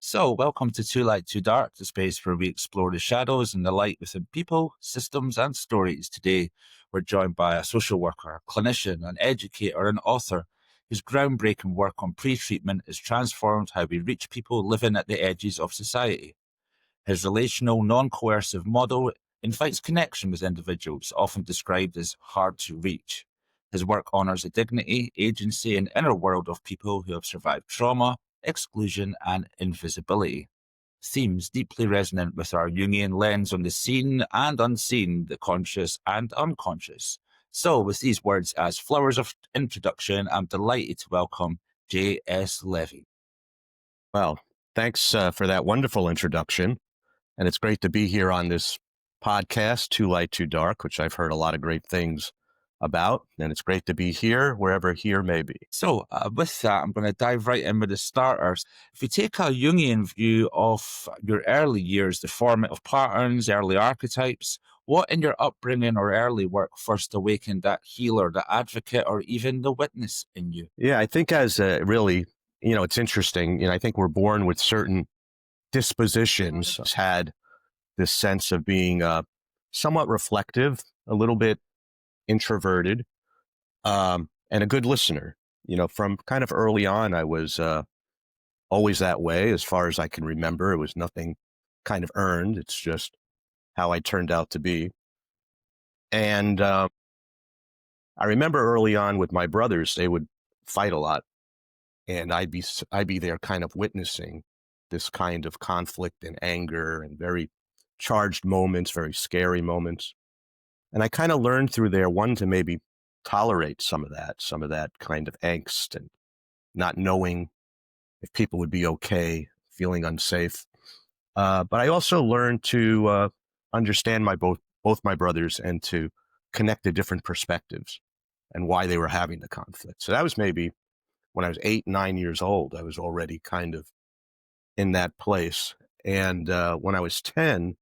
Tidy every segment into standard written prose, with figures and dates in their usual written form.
So, welcome to Too Light, Too Dark, the space where we explore the shadows and the light within people, systems, and stories. Today, we're joined by a social worker, a clinician, an educator, and author whose groundbreaking work on pre treatment has transformed how we reach people living at the edges of society. His relational, non coercive model invites connection with individuals, often described as hard to reach. His work honors the dignity, agency, and inner world of people who have survived trauma, exclusion, and invisibility. Themes deeply resonant with our Jungian lens on the seen and unseen, the conscious and unconscious. So, with these words as flowers of introduction, I'm delighted to welcome J.S. Levy. Well, thanks for that wonderful introduction. And it's great to be here on this podcast, Too Light, Too Dark, which I've heard a lot of great things about. And it's great to be here, wherever here may be. So, with that, I'm going to dive right in with the starters. If you take a Jungian view of your early years, the formative patterns, early archetypes, what in your upbringing or early work first awakened that healer, the advocate, or even the witness in you? Yeah, I think as really, it's interesting. I think we're born with certain dispositions, had this sense of being somewhat reflective, a little bit introverted, and a good listener. From kind of early on, I was always that way as far as I can remember. It was nothing kind of earned. It's just how I turned out to be. And I remember early on with my brothers, they would fight a lot, and I'd be there kind of witnessing this kind of conflict and anger and very charged moments, very scary moments. And I kind of learned through there, one, to maybe tolerate some of that kind of angst and not knowing if people would be okay, feeling unsafe. But I also learned to understand both my brothers and to connect the different perspectives and why they were having the conflict. So that was maybe when I was 8, 9 years old. I was already kind of in that place. And when I was 10,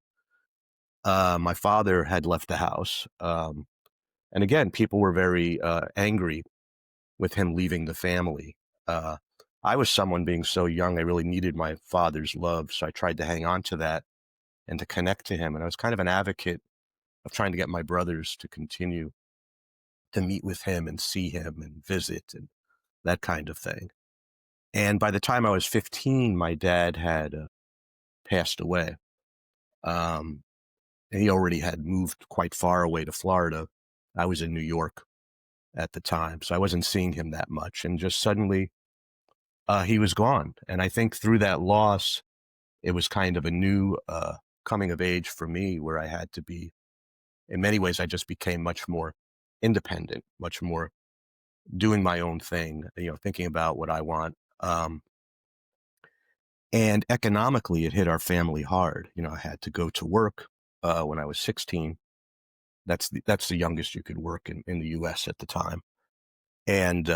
my father had left the house. And again, people were very angry with him leaving the family. Uh, I was someone being so young, I really needed my father's love. So I tried to hang on to that and to connect to him. And I was kind of an advocate of trying to get my brothers to continue to meet with him and see him and visit and that kind of thing. And by the time I was 15, my dad had passed away. And he already had moved quite far away to Florida. I was in New York at the time, so I wasn't seeing him that much. And just suddenly, he was gone. And I think through that loss, it was kind of a new coming of age for me, where I had to be, in many ways, I just became much more independent, much more doing my own thing, thinking about what I want. And economically, it hit our family hard. I had to go to work when I was 16. That's the youngest you could work in the U.S. at the time. And,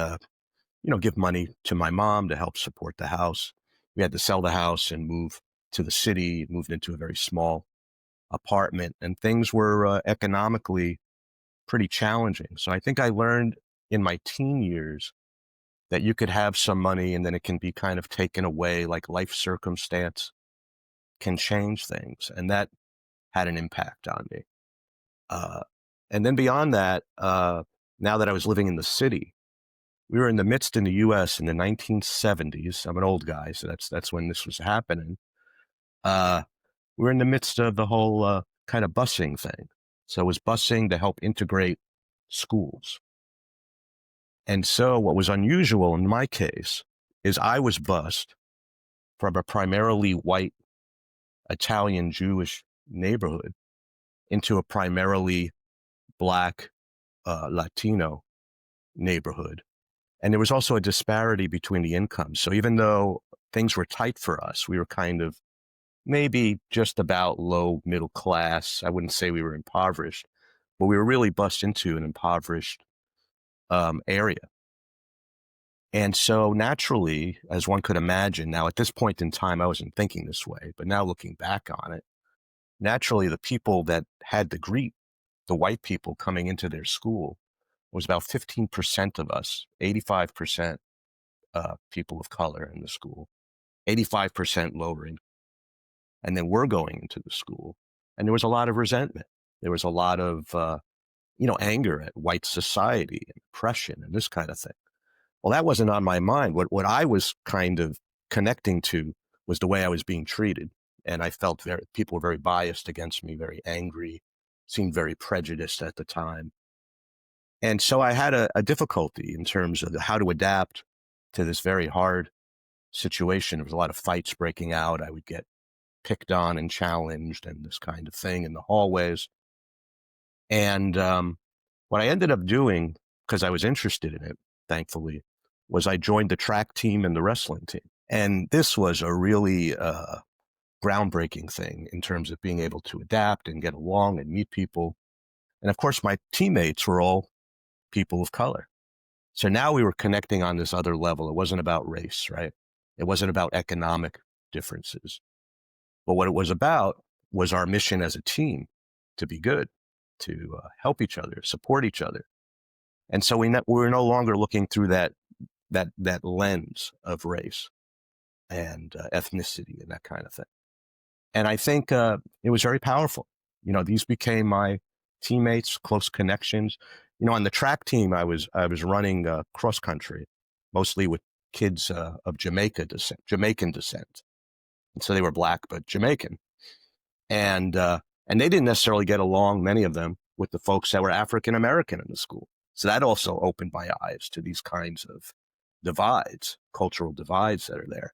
give money to my mom to help support the house. We had to sell the house and move to the city, moved into a very small apartment, and things were economically pretty challenging. So I think I learned in my teen years that you could have some money and then it can be kind of taken away, like life circumstance can change things. And that had an impact on me. And then beyond that, now that I was living in the city, we were in the midst in the U.S. in the 1970s. I'm an old guy, so that's when this was happening. We were in the midst of the whole kind of busing thing. So it was busing to help integrate schools. And so what was unusual in my case is I was bused from a primarily white Italian Jewish neighborhood into a primarily Black Latino neighborhood. And there was also a disparity between the incomes. So even though things were tight for us, we were kind of maybe just about low middle class. I wouldn't say we were impoverished, but we were really bused into an impoverished area. And so naturally, as one could imagine, now at this point in time, I wasn't thinking this way, but now looking back on it, naturally, the people that had to greet the white people coming into their school was about 15% of us, 85% people of color in the school, 85% lower income. And then we're going into the school, and there was a lot of resentment. There was a lot of, anger at white society and oppression and this kind of thing. Well, that wasn't on my mind. What I was kind of connecting to was the way I was being treated. And I felt people were very biased against me, very angry, seemed very prejudiced at the time. And so I had a difficulty in terms of how to adapt to this very hard situation. There was a lot of fights breaking out. I would get picked on and challenged and this kind of thing in the hallways. And what I ended up doing, because I was interested in it, thankfully, was I joined the track team and the wrestling team. And this was a really groundbreaking thing in terms of being able to adapt and get along and meet people. And of course, my teammates were all people of color. So now we were connecting on this other level. It wasn't about race, right? It wasn't about economic differences. But what it was about was our mission as a team to be good, to help each other, support each other. And so we were no longer looking through that lens of race and ethnicity and that kind of thing. And I think it was very powerful. These became my teammates, close connections. On the track team, I was running cross country, mostly with kids of Jamaican descent. And so they were Black, but Jamaican. And they didn't necessarily get along, many of them, with the folks that were African American in the school. So that also opened my eyes to these kinds of divides, cultural divides that are there.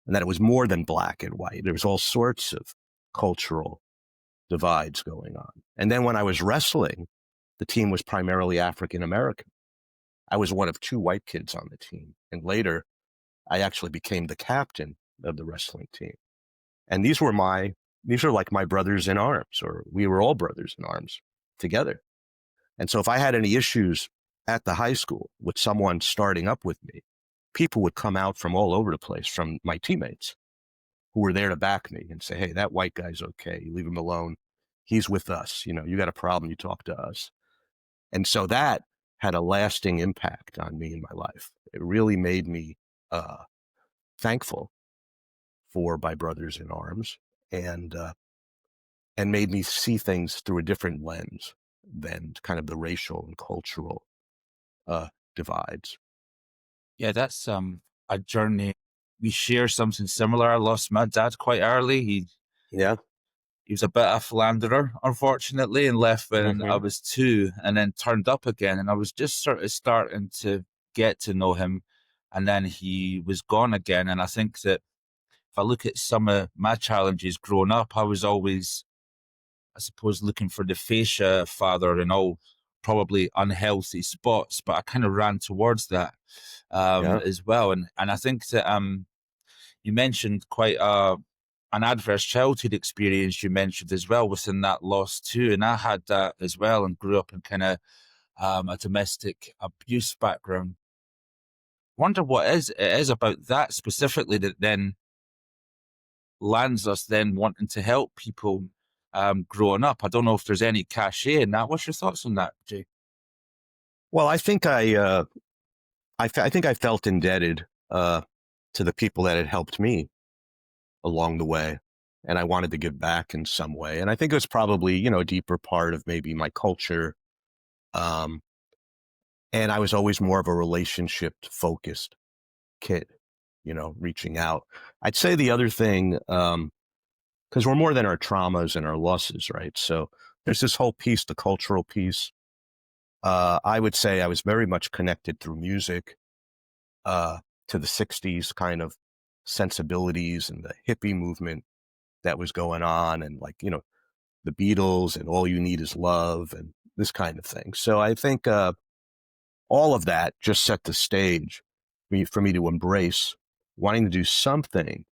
And that it was more than black and white. There was all sorts of cultural divides going on. And then when I was wrestling, the team was primarily African American. I was one of 2 white kids on the team. And later, I actually became the captain of the wrestling team. And these are like my brothers in arms, or we were all brothers in arms together. And so if I had any issues at the high school with someone starting up with me, people would come out from all over the place, from my teammates who were there to back me and say, hey, that white guy's okay. You leave him alone. He's with us. You got a problem, you talk to us. And so that had a lasting impact on me in my life. It really made me thankful for my brothers in arms, and made me see things through a different lens than kind of the racial and cultural divides. Yeah, that's a journey. We share something similar. I lost my dad quite early. Yeah. He was a bit of a philanderer, unfortunately, and left when I Mm-hmm. was 2 and then turned up again. And I was just sort of starting to get to know him. And then he was gone again. And I think that if I look at some of my challenges growing up, I was always, I suppose, looking for the fascia father in all probably unhealthy spots, but I kind of ran towards that Yeah. as well. And I think that you mentioned quite an adverse childhood experience you mentioned as well within that loss too. And I had that as well and grew up in kind of a domestic abuse background. Wonder what it is about that specifically that then lands us then wanting to help people growing up. I don't know if there's any cachet in that. What's your thoughts on that, Jay? Well, I think I think I felt indebted to the people that had helped me along the way, and I wanted to give back in some way. And I think it was probably, a deeper part of maybe my culture. Um, and I was always more of a relationship focused kid, reaching out. I'd say the other thing, because we're more than our traumas and our losses, right? So there's this whole piece, the cultural piece. I would say I was very much connected through music to the 60s kind of sensibilities and the hippie movement that was going on, and the Beatles and All You Need Is Love and this kind of thing. So I think all of that just set the stage for me to embrace wanting to do something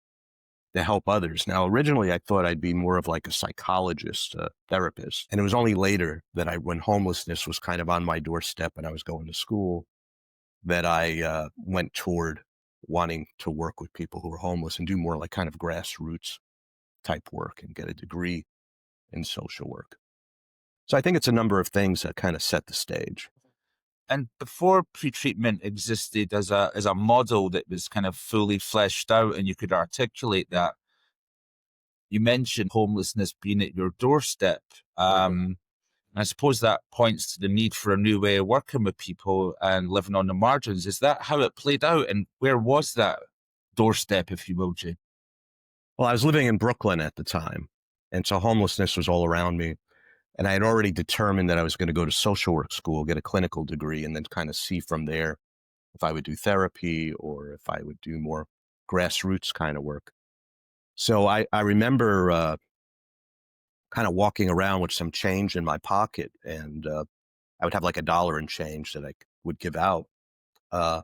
to help others. Now, originally I thought I'd be more of like a psychologist, a therapist. And it was only later that when homelessness was kind of on my doorstep and I was going to school, that I went toward wanting to work with people who were homeless and do more like kind of grassroots type work and get a degree in social work. So I think it's a number of things that kind of set the stage. And before pre-treatment existed as a model that was kind of fully fleshed out and you could articulate that, you mentioned homelessness being at your doorstep. I suppose that points to the need for a new way of working with people and living on the margins. Is that how it played out? And where was that doorstep, if you will, Jay? Well, I was living in Brooklyn at the time, and so homelessness was all around me. And I had already determined that I was going to go to social work school, get a clinical degree, and then kind of see from there if I would do therapy or if I would do more grassroots kind of work. So I remember kind of walking around with some change in my pocket, and I would have like $1 in change that I would give out. And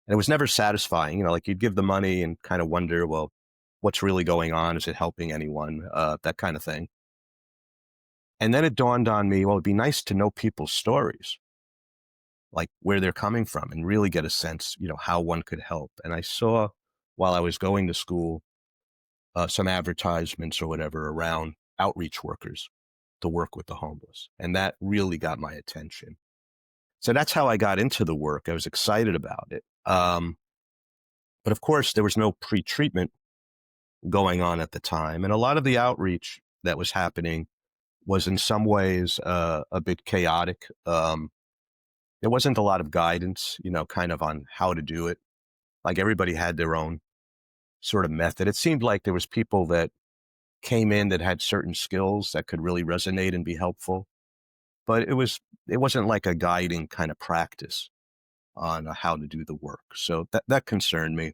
it was never satisfying. Like you'd give the money and kind of wonder, well, what's really going on? Is it helping anyone? That kind of thing. And then it dawned on me, well, it'd be nice to know people's stories, like where they're coming from and really get a sense, how one could help. And I saw while I was going to school, some advertisements or whatever around outreach workers to work with the homeless. And that really got my attention. So that's how I got into the work. I was excited about it. But of course, there was no pre-treatment going on at the time. And a lot of the outreach that was happening was in some ways a bit chaotic. There wasn't a lot of guidance, kind of on how to do it. Like everybody had their own sort of method. It seemed like there was people that came in that had certain skills that could really resonate and be helpful. But it wasn't like a guiding kind of practice on how to do the work. So that concerned me.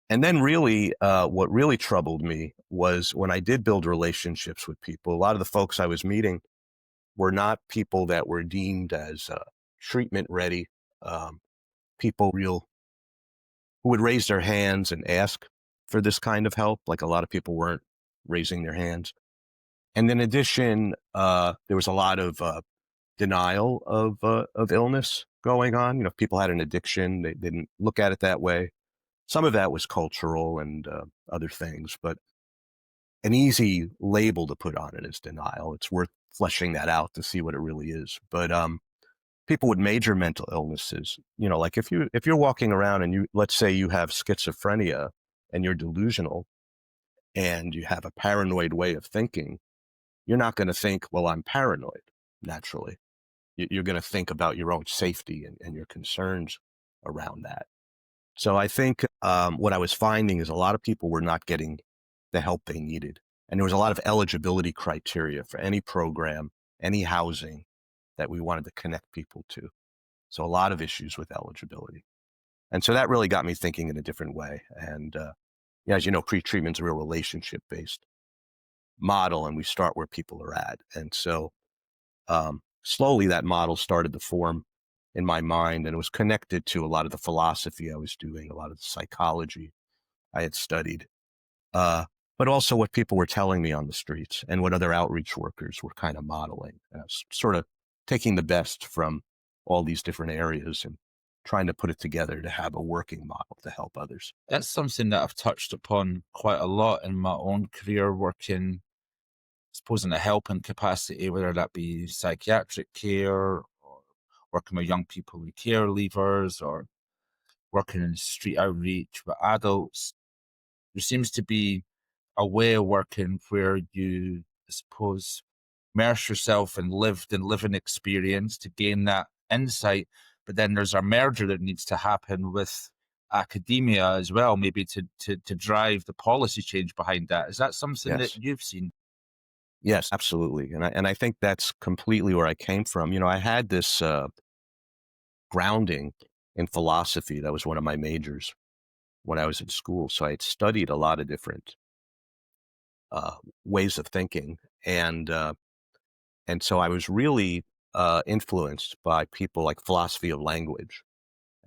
And then really, what really troubled me was when I did build relationships with people, a lot of the folks I was meeting were not people that were deemed as treatment ready, people who would raise their hands and ask for this kind of help. Like a lot of people weren't raising their hands. And in addition, there was a lot of denial of illness going on. If people had an addiction, they didn't look at it that way. Some of that was cultural and other things, but an easy label to put on it is denial. It's worth fleshing that out to see what it really is. But people with major mental illnesses, like if you're walking around and let's say you have schizophrenia and you're delusional and you have a paranoid way of thinking, you're not going to think, well, I'm paranoid naturally. You're going to think about your own safety and your concerns around that. So I think what I was finding is a lot of people were not getting the help they needed. And there was a lot of eligibility criteria for any program, any housing that we wanted to connect people to. So a lot of issues with eligibility. And so that really got me thinking in a different way. And as you know, pre-treatment's a real relationship-based model, and we start where people are at. And so slowly that model started to form in my mind, and it was connected to a lot of the philosophy I was doing, a lot of the psychology I had studied, but also what people were telling me on the streets and what other outreach workers were kind of modeling. And I was sort of taking the best from all these different areas and trying to put it together to have a working model to help others. That's something that I've touched upon quite a lot in my own career, working, I suppose, in a helping capacity, whether that be psychiatric care or working with young people with care leavers or working in street outreach with adults. There seems to be a way of working where you, I suppose, immerse yourself in lived and living experience to gain that insight. But then there's a merger that needs to happen with academia as well, maybe to drive the policy change behind that. Is that something that Yes. you've seen? Yes, absolutely. And I think that's completely where I came from. I had this grounding in philosophy. That was one of my majors when I was in school. So I had studied a lot of different ways of thinking, and so I was really influenced by people like philosophy of language.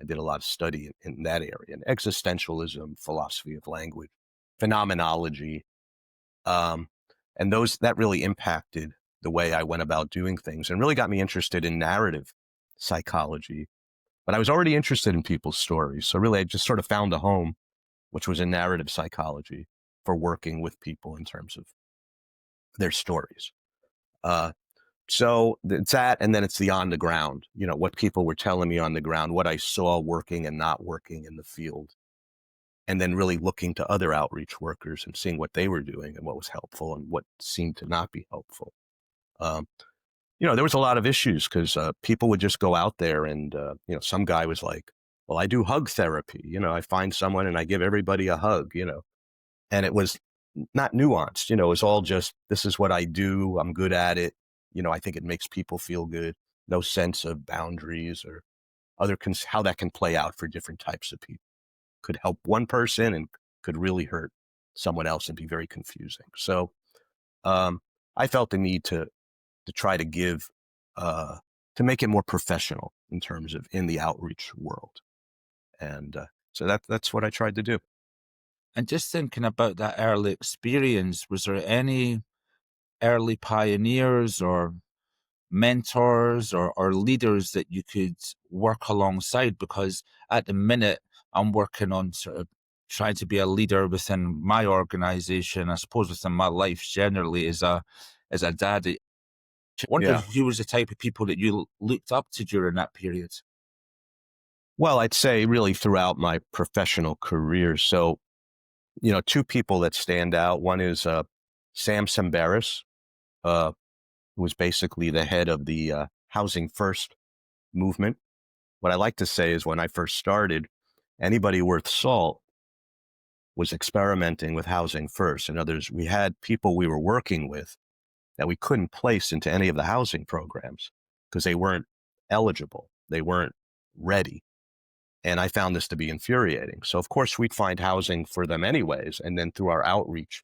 I did a lot of study in that area, and existentialism, philosophy of language, phenomenology, um, and that really impacted the way I went about doing things, and really got me interested in narrative psychology. But I was already interested in people's stories, so really I just sort of found a home, which was in narrative psychology, for working with people in terms of their stories. Uh, So it's that, and then it's the on the ground, what people were telling me on the ground, what I saw working and not working in the field. And then really looking to other outreach workers and seeing what they were doing and what was helpful and what seemed to not be helpful. Um, there was a lot of issues because people would just go out there and, some guy was like, well, I do hug therapy. I find someone and I give everybody a hug, and it was not nuanced, it was all just, this is what I do. I'm good at it. I think it makes people feel good. No sense of boundaries or how that can play out for different types of people. Could help one person and could really hurt someone else and be very confusing. So I felt the need to try to give to make it more professional in terms of in the outreach world, and so that's what I tried to do. And just thinking about that early experience, was there any early pioneers or mentors or leaders that you could work alongside? Because at the minute, I'm working on sort of trying to be a leader within my organization, I suppose within my life generally as a dad. I wonder Yeah. who was the type of people that you looked up to during that period. Well, I'd say really throughout my professional career. So, two people that stand out. One is Sam Sambaris, who was basically the head of the Housing First movement. What I like to say is when I first started, anybody worth salt was experimenting with Housing First. And others, we had people we were working with that we couldn't place into any of the housing programs because they weren't eligible. They weren't ready. And I found this to be infuriating. So of course we'd find housing for them anyways. And then through our outreach,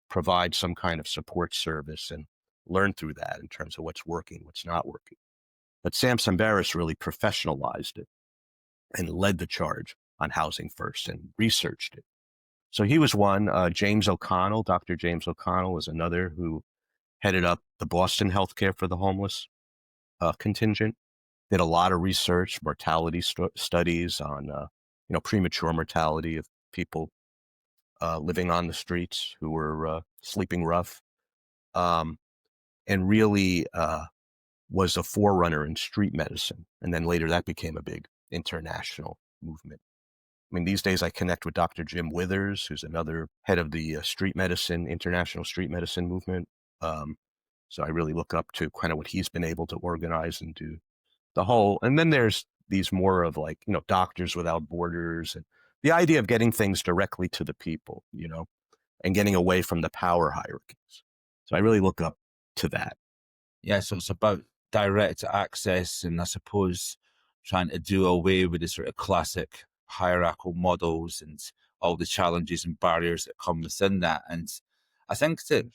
provide some kind of support service and learn through that in terms of what's working, what's not working. But Sam Sambaris really professionalized it and led the charge on Housing First and researched it. So he was one. James O'Connell, Dr. James O'Connell was another who headed up the Boston Healthcare for the Homeless contingent. Did a lot of research, mortality studies on, premature mortality of people living on the streets who were sleeping rough, um, and really was a forerunner in street medicine. And then later that became a big international movement. I mean, these days I connect with Dr. Jim Withers, who's another head of the international street medicine movement. So I really look up to kind of what he's been able to organize and do the whole. And then there's these more of like, Doctors Without Borders and the idea of getting things directly to the people, and getting away from the power hierarchies. So I really look up to that. Yeah, so it's about direct access and I suppose trying to do away with the sort of classic hierarchical models and all the challenges and barriers that come within that. And I think that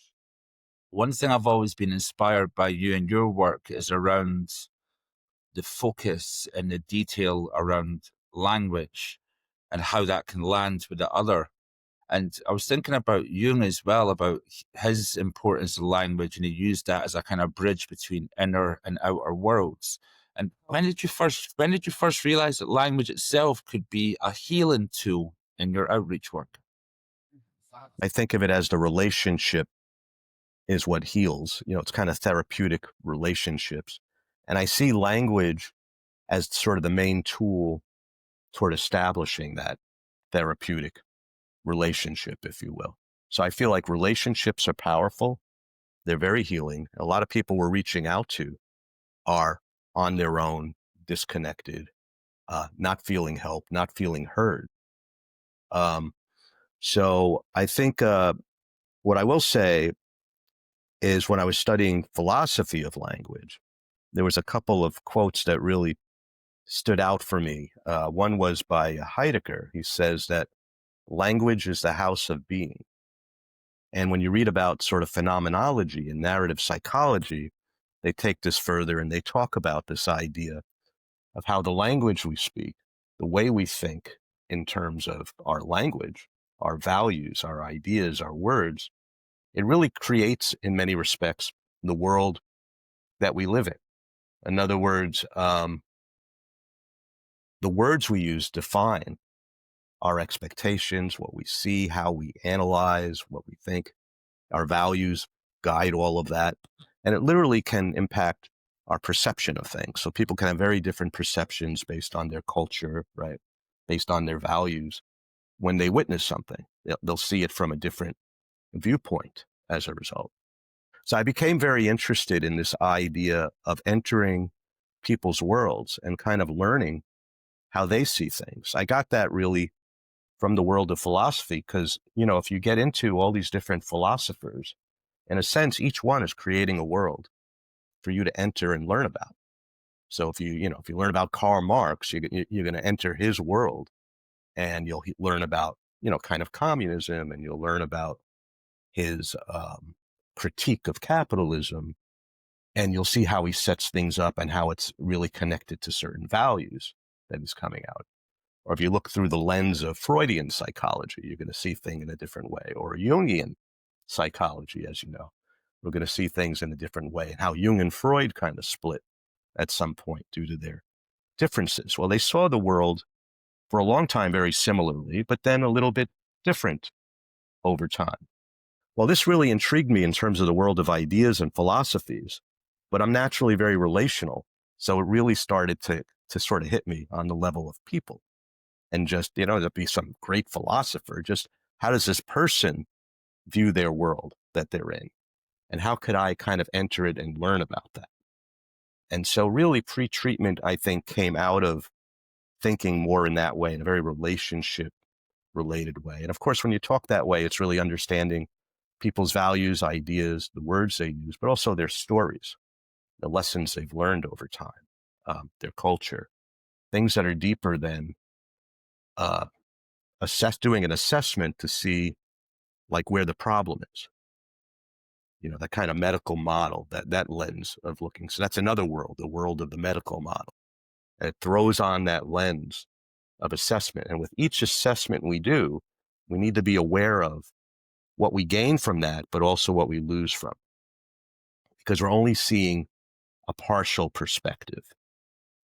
one thing I've always been inspired by you and your work is around the focus and the detail around language and how that can land with the other. And I was thinking about Jung as well, about his importance of language, and he used that as a kind of bridge between inner and outer worlds. And when did you first realize that language itself could be a healing tool in your outreach work? I think of it as the relationship is what heals. It's kind of therapeutic relationships. And I see language as sort of the main tool toward establishing that therapeutic relationship, if you will. So I feel like relationships are powerful. They're very healing. A lot of people we're reaching out to are on their own, disconnected, not feeling help, not feeling heard. Um, so I think what I will say is when I was studying philosophy of language, there was a couple of quotes that really stood out for me. One was by Heidegger. He says that language is the house of being. And when you read about sort of phenomenology and narrative psychology, they take this further and they talk about this idea of how the language we speak, the way we think in terms of our language, our values, our ideas, our words, it really creates, in many respects, the world that we live in. In other words, the words we use define our expectations, what we see, how we analyze, what we think. Our values guide all of that. And it literally can impact our perception of things. So people can have very different perceptions based on their culture, right? Based on their values. When they witness something, they'll see it from a different viewpoint as a result. So I became very interested in this idea of entering people's worlds and kind of learning how they see things. I got that really from the world of philosophy because, if you get into all these different philosophers, in a sense, each one is creating a world for you to enter and learn about. So if you learn about Karl Marx, you're going to enter his world, and you'll learn about, kind of communism, and you'll learn about his critique of capitalism, and you'll see how he sets things up and how it's really connected to certain values that he's coming out. Or if you look through the lens of Freudian psychology, you're going to see things in a different way. Or Jungian psychology, as you know, we're going to see things in a different way. And how Jung and Freud kind of split at some point due to their differences. Well, they saw the world for a long time very similarly, but then a little bit different over time. Well, this really intrigued me in terms of the world of ideas and philosophies, but I'm naturally very relational. So it really started to sort of hit me on the level of people. And just, to be some great philosopher, just how does this person view their world that they're in? And how could I kind of enter it and learn about that? And so really pre-treatment, I think, came out of thinking more in that way, in a very relationship related way. And of course, when you talk that way, it's really understanding people's values, ideas, the words they use, but also their stories, the lessons they've learned over time, their culture, things that are deeper than uh, doing an assessment to see like where the problem is. That kind of medical model, that lens of looking. So that's another world, the world of the medical model. And it throws on that lens of assessment. And with each assessment we do, we need to be aware of what we gain from that, but also what we lose from, because we're only seeing a partial perspective.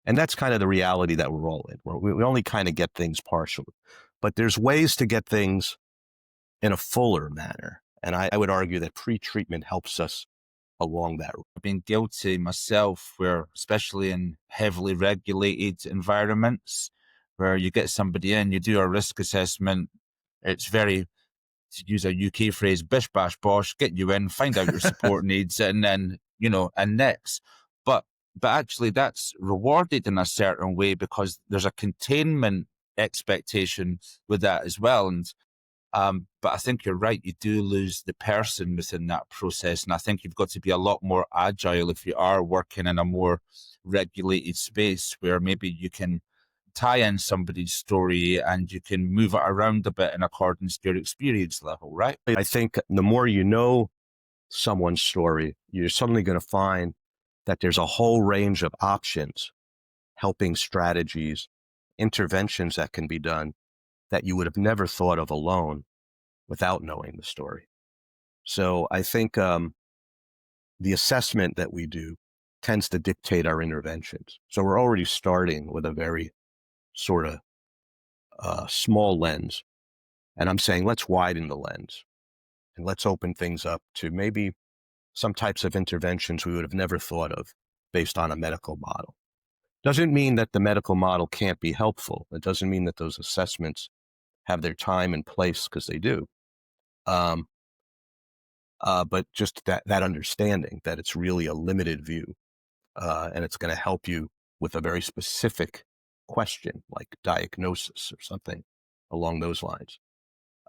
And that's kind of the reality that we're all in. We only kind of get things partially, but there's ways to get things in a fuller manner. And I would argue that pre-treatment helps us along that. I've been guilty myself, where especially in heavily regulated environments, where you get somebody in, you do a risk assessment. It's very, to use a UK phrase, bish bash bosh, get you in, find out your support needs, and then, and next. But actually that's rewarded in a certain way because there's a containment expectation with that as well. And but I think you're right. You do lose the person within that process. And I think you've got to be a lot more agile if you are working in a more regulated space where maybe you can tie in somebody's story and you can move it around a bit in accordance to your experience level, right? I think the more you know someone's story, you're suddenly going to find that there's a whole range of options, helping strategies, interventions that can be done that you would have never thought of alone without knowing the story. So I think the assessment that we do tends to dictate our interventions. So we're already starting with a very sort of small lens. And I'm saying, let's widen the lens and let's open things up to maybe some types of interventions we would have never thought of based on a medical model. Doesn't mean that the medical model can't be helpful. It doesn't mean that those assessments have their time and place, because they do. But just that understanding that it's really a limited view, and it's going to help you with a very specific question like diagnosis or something along those lines.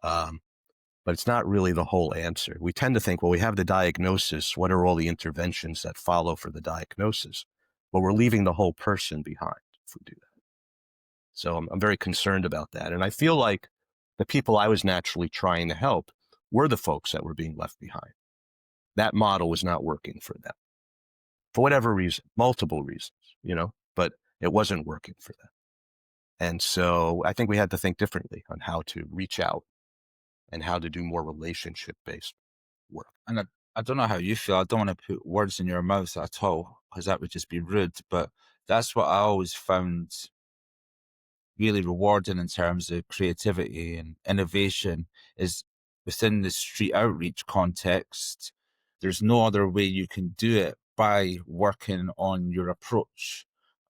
But it's not really the whole answer. We tend to think, well, we have the diagnosis. What are all the interventions that follow for the diagnosis? But we're leaving the whole person behind if we do that. So I'm very concerned about that. And I feel like the people I was naturally trying to help were the folks that were being left behind. That model was not working for them for whatever reason, multiple reasons, but it wasn't working for them. And so I think we had to think differently on how to reach out and how to do more relationship-based work. And I don't know how you feel. I don't want to put words in your mouth at all, because that would just be rude. But that's what I always found really rewarding in terms of creativity and innovation, is within the street outreach context. There's no other way you can do it by working on your approach,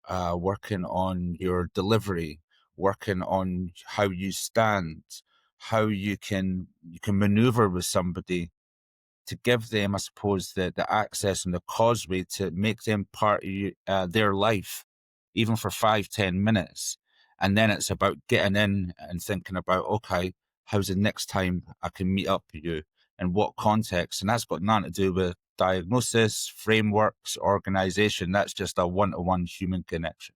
working on your delivery, working on how you stand, how you can maneuver with somebody to give them, I suppose, the access and the causeway to make them part of their life, even for 5, 10 minutes. And then it's about getting in and thinking about, okay, how's the next time I can meet up with you and what context? And that's got nothing to do with diagnosis, frameworks, organization. That's just a one-to-one human connection.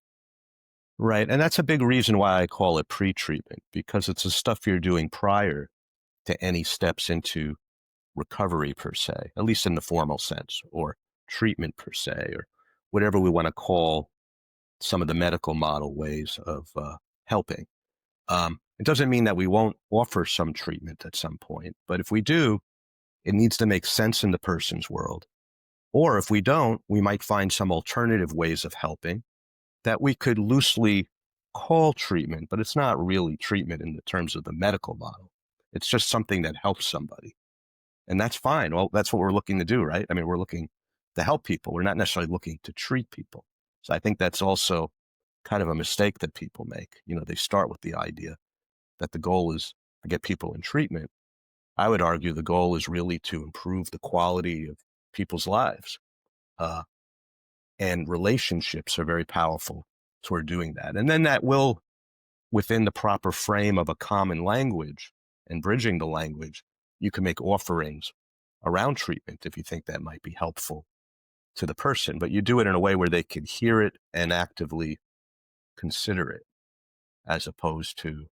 Right. And that's a big reason why I call it pre-treatment, because it's the stuff you're doing prior to any steps into recovery per se, at least in the formal sense, or treatment per se, or whatever we want to call some of the medical model ways of helping. It doesn't mean that we won't offer some treatment at some point, but if we do, it needs to make sense in the person's world. Or if we don't, we might find some alternative ways of helping that we could loosely call treatment, but it's not really treatment in the terms of the medical model. It's just something that helps somebody. And that's fine. Well, that's what we're looking to do, right? I mean, we're looking to help people. We're not necessarily looking to treat people. So I think that's also kind of a mistake that people make. They start with the idea that the goal is to get people in treatment. I would argue the goal is really to improve the quality of people's lives. Uh, and relationships are very powerful toward doing that. And then that will, within the proper frame of a common language and bridging the language, you can make offerings around treatment if you think that might be helpful to the person. But you do it in a way where they can hear it and actively consider it, as opposed to,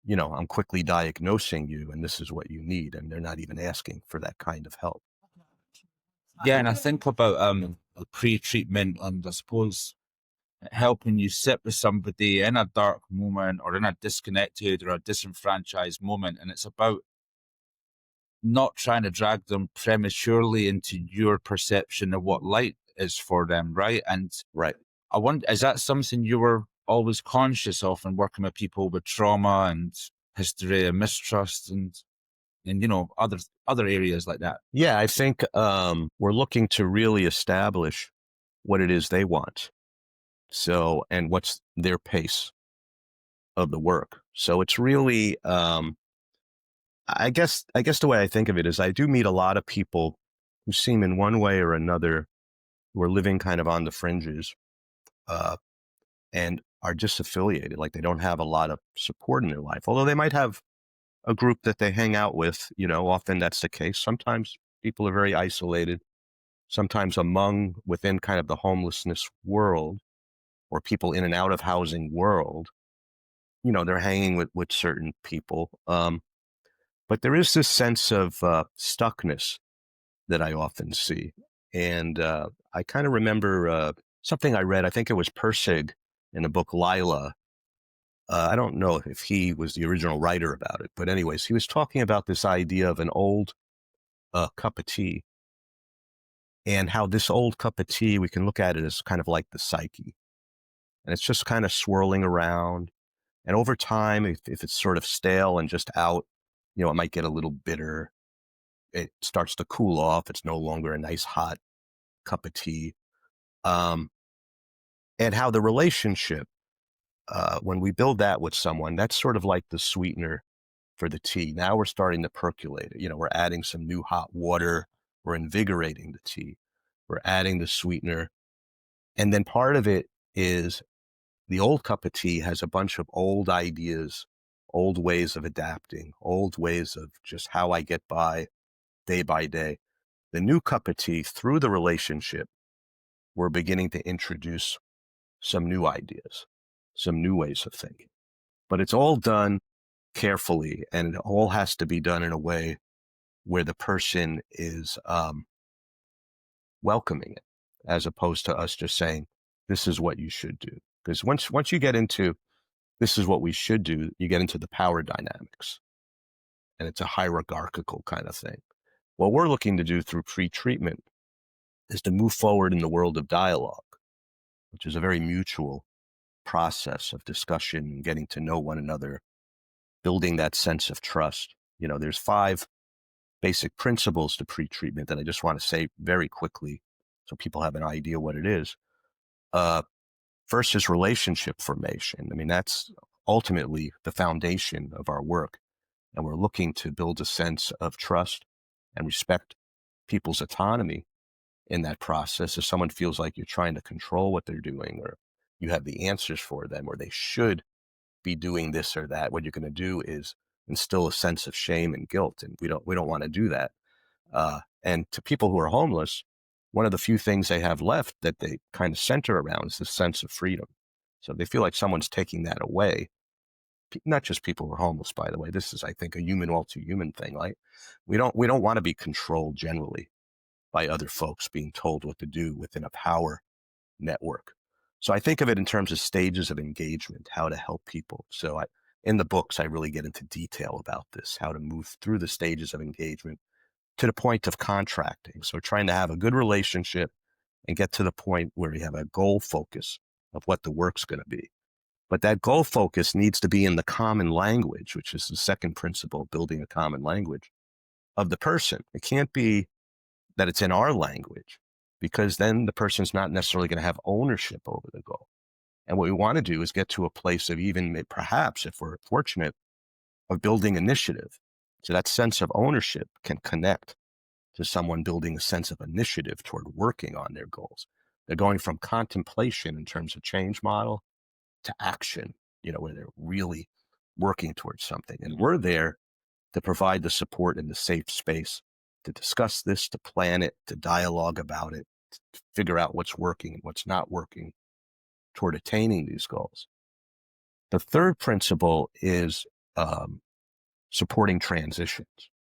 I'm quickly diagnosing you and this is what you need. And they're not even asking for that kind of help. Yeah, and I think about pre-treatment and I suppose helping you sit with somebody in a dark moment or in a disconnected or a disenfranchised moment. And it's about not trying to drag them prematurely into your perception of what light is for them, right? And Right. I wonder, is that something you were always conscious of in working with people with trauma and history and mistrust and other areas like that? Yeah, I think we're looking to really establish what it is they want. So, and what's their pace of the work. So it's really, I guess the way I think of it is I do meet a lot of people who seem in one way or another who are living kind of on the fringes, uh, and are disaffiliated. Like they don't have a lot of support in their life, although they might have a group that they hang out with. Often that's the case. Sometimes people are very isolated. Sometimes within kind of the homelessness world or people in and out of housing world, they're hanging with certain people. But there is this sense of stuckness that I often see. And I kind of remember something I read, I think it was Persig in the book Lila. I don't know if he was the original writer about it, but anyways, he was talking about this idea of an old cup of tea and how this old cup of tea, we can look at it as kind of like the psyche. And it's just kind of swirling around. And over time, if it's sort of stale and just out, it might get a little bitter. It starts to cool off. It's no longer a nice hot cup of tea. And how the relationship, when we build that with someone, that's sort of like the sweetener for the tea. Now we're starting to percolate it. We're adding some new hot water. We're invigorating the tea. We're adding the sweetener. And then part of it is the old cup of tea has a bunch of old ideas, old ways of adapting, old ways of just how I get by day. The new cup of tea, through the relationship, we're beginning to introduce some new ideas, some new ways of thinking. But it's all done carefully, and it all has to be done in a way where the person is welcoming it, as opposed to us just saying, this is what you should do. Because once you get into this is what we should do, you get into the power dynamics, and it's a hierarchical kind of thing. What we're looking to do through pre-treatment is to move forward in the world of dialogue, which is a very mutual process of discussion, getting to know one another, building that sense of trust. There's 5 basic principles to pre-treatment that I just want to say very quickly so people have an idea what it is. Uh, First is relationship formation. I mean, that's ultimately the foundation of our work. And we're looking to build a sense of trust and respect people's autonomy in that process. If someone feels like you're trying to control what they're doing, or you have the answers for them, or they should be doing this or that, what you're going to do is instill a sense of shame and guilt. And we don't want to do that. And to people who are homeless, one of the few things they have left that they kind of center around is the sense of freedom. So they feel like someone's taking that away. Not just people who are homeless, by the way. This is, I think, a human, all too human thing. Like we don't want to be controlled generally by other folks being told what to do within a power network. So I think of it in terms of stages of engagement, how to help people. So in the books, I really get into detail about this, how to move through the stages of engagement to the point of contracting. So we're trying to have a good relationship and get to the point where we have a goal focus of what the work's going to be. But that goal focus needs to be in the common language, which is the second principle, building a common language of the person. It can't be that it's in our language, because then the person's not necessarily going to have ownership over the goal. And what we want to do is get to a place of even perhaps, if we're fortunate, of building initiative. So that sense of ownership can connect to someone building a sense of initiative toward working on their goals. They're going from contemplation in terms of change model to action, where they're really working towards something. And we're there to provide the support and the safe space to discuss this, to plan it, to dialogue about it, to figure out what's working and what's not working toward attaining these goals. The third principle is supporting transitions.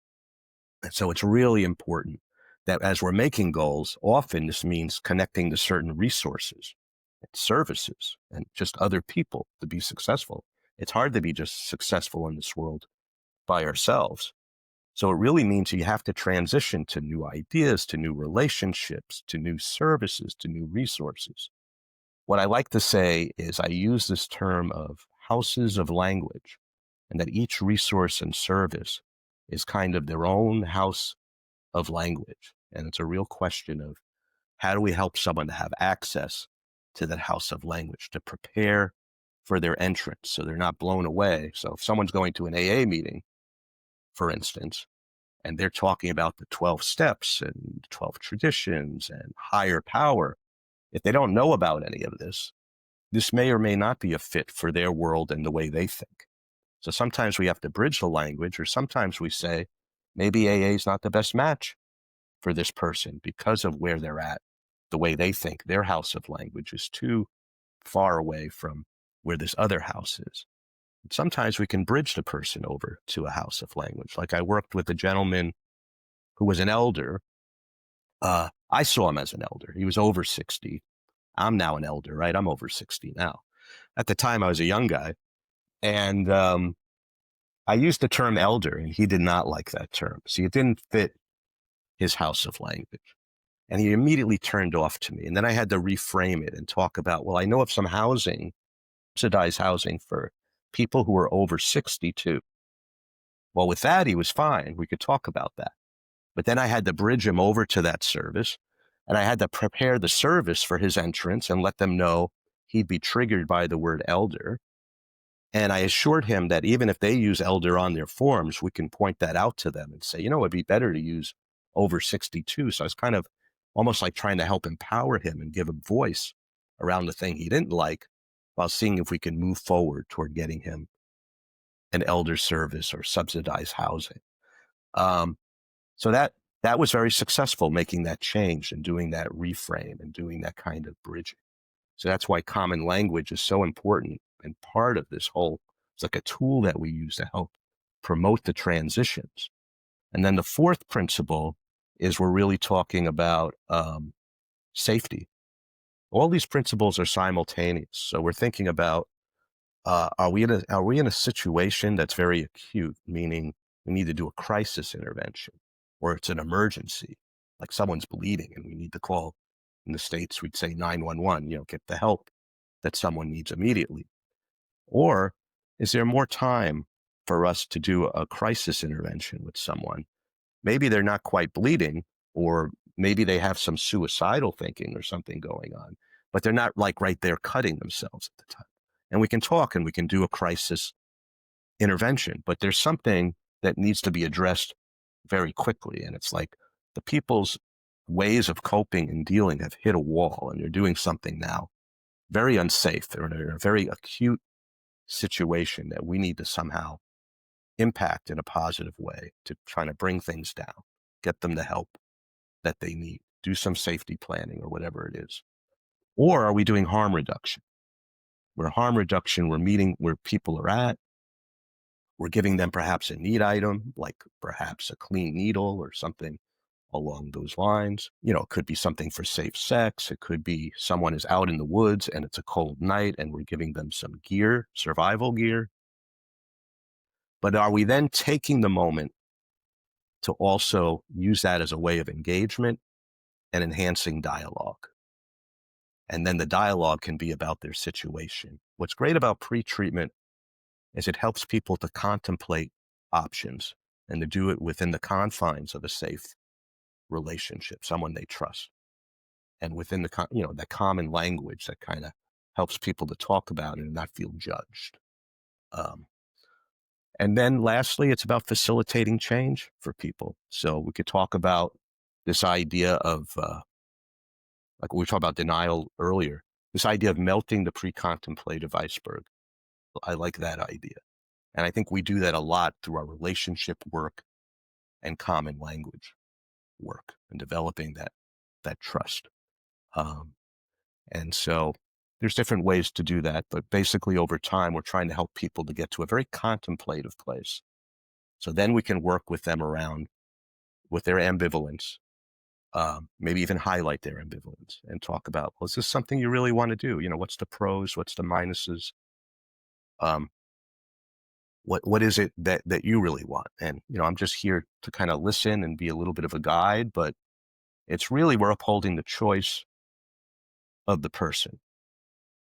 And so it's really important that as we're making goals, often this means connecting to certain resources and services and just other people to be successful. It's hard to be just successful in this world by ourselves. So it really means you have to transition to new ideas, to new relationships, to new services, to new resources. What I like to say is I use this term of houses of language, and that each resource and service is kind of their own house of language. And it's a real question of how do we help someone to have access to that house of language, to prepare for their entrance so they're not blown away. So if someone's going to an AA meeting, for instance, and they're talking about the 12 steps and 12 traditions and higher power, if they don't know about any of this, this may or may not be a fit for their world and the way they think. So sometimes we have to bridge the language, or sometimes we say, maybe AA is not the best match for this person because of where they're at, the way they think. Their house of language is too far away from where this other house is. And sometimes we can bridge the person over to a house of language. Like I worked with a gentleman who was an elder. I saw him as an elder. He was over 60. I'm now an elder, right? I'm over 60 now. At the time, I was a young guy. And I used the term elder, and he did not like that term. See, it didn't fit his house of language. And he immediately turned off to me. And then I had to reframe it and talk about, well, I know of some housing, subsidized housing for people who are over 62. Well, with that, he was fine. We could talk about that. But then I had to bridge him over to that service, and I had to prepare the service for his entrance and let them know he'd be triggered by the word elder. And I assured him that even if they use elder on their forms, we can point that out to them and say, it'd be better to use over 62. So I was kind of almost like trying to help empower him and give him voice around the thing he didn't like, while seeing if we can move forward toward getting him an elder service or subsidized housing. So that was very successful, making that change and doing that reframe and doing that kind of bridging. So that's why common language is so important and part of this whole, it's like a tool that we use to help promote the transitions. And then the fourth principle is we're really talking about safety. All these principles are simultaneous. So we're thinking about, are we in a situation that's very acute, meaning we need to do a crisis intervention, or it's an emergency, like someone's bleeding and we need to call, in the States, we'd say 911, get the help that someone needs immediately. Or is there more time for us to do a crisis intervention with someone maybe they're not quite bleeding, or maybe they have some suicidal thinking or something going on, but they're not like right there cutting themselves at the time. And we can talk and we can do a crisis intervention, but there's something that needs to be addressed very quickly. And it's like the people's ways of coping and dealing have hit a wall, and they're doing something now very unsafe. They're in a very acute situation that we need to somehow impact in a positive way to try to bring things down, get them the help that they need, do some safety planning or whatever it is. Or are we doing harm reduction? Where harm reduction, we're meeting where people are at. We're giving them perhaps a need item, like perhaps a clean needle or something along those lines. You know, it could be something for safe sex. It could be someone is out in the woods and it's a cold night and we're giving them some gear, survival gear. But are we then taking the moment to also use that as a way of engagement and enhancing dialogue? And then the dialogue can be about their situation. What's great about pre-treatment is it helps people to contemplate options and to do it within the confines of a safe relationship, someone they trust, and within the that common language that kind of helps people to talk about it and not feel judged. Um, and then lastly, it's about facilitating change for people. So we could talk about this idea of, like we talked about denial earlier, this idea of melting the pre-contemplative iceberg. I like that idea. And I think we do that a lot through our relationship work and common language work and developing that trust. And so there's different ways to do that, but basically over time, we're trying to help people to get to a very contemplative place. So then we can work with them around with their ambivalence, maybe even highlight their ambivalence and talk about, well, is this something you really want to do? You know, what's the pros? What's the minuses? What is it that you really want? And, I'm just here to kind of listen and be a little bit of a guide, but it's really, we're upholding the choice of the person.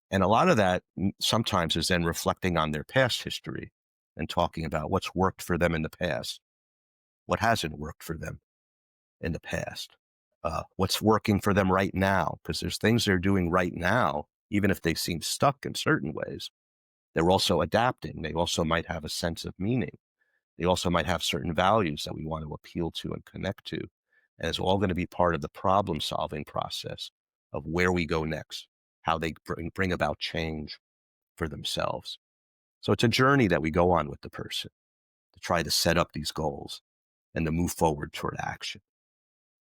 And a lot of that sometimes is then reflecting on their past history and talking about what's worked for them in the past, what hasn't worked for them in the past, what's working for them right now, because there's things they're doing right now, even if they seem stuck in certain ways. They're also adapting. They also might have a sense of meaning. They also might have certain values that we want to appeal to and connect to. And it's all going to be part of the problem solving process of where we go next, how they bring about change for themselves. So it's a journey that we go on with the person to try to set up these goals and to move forward toward action.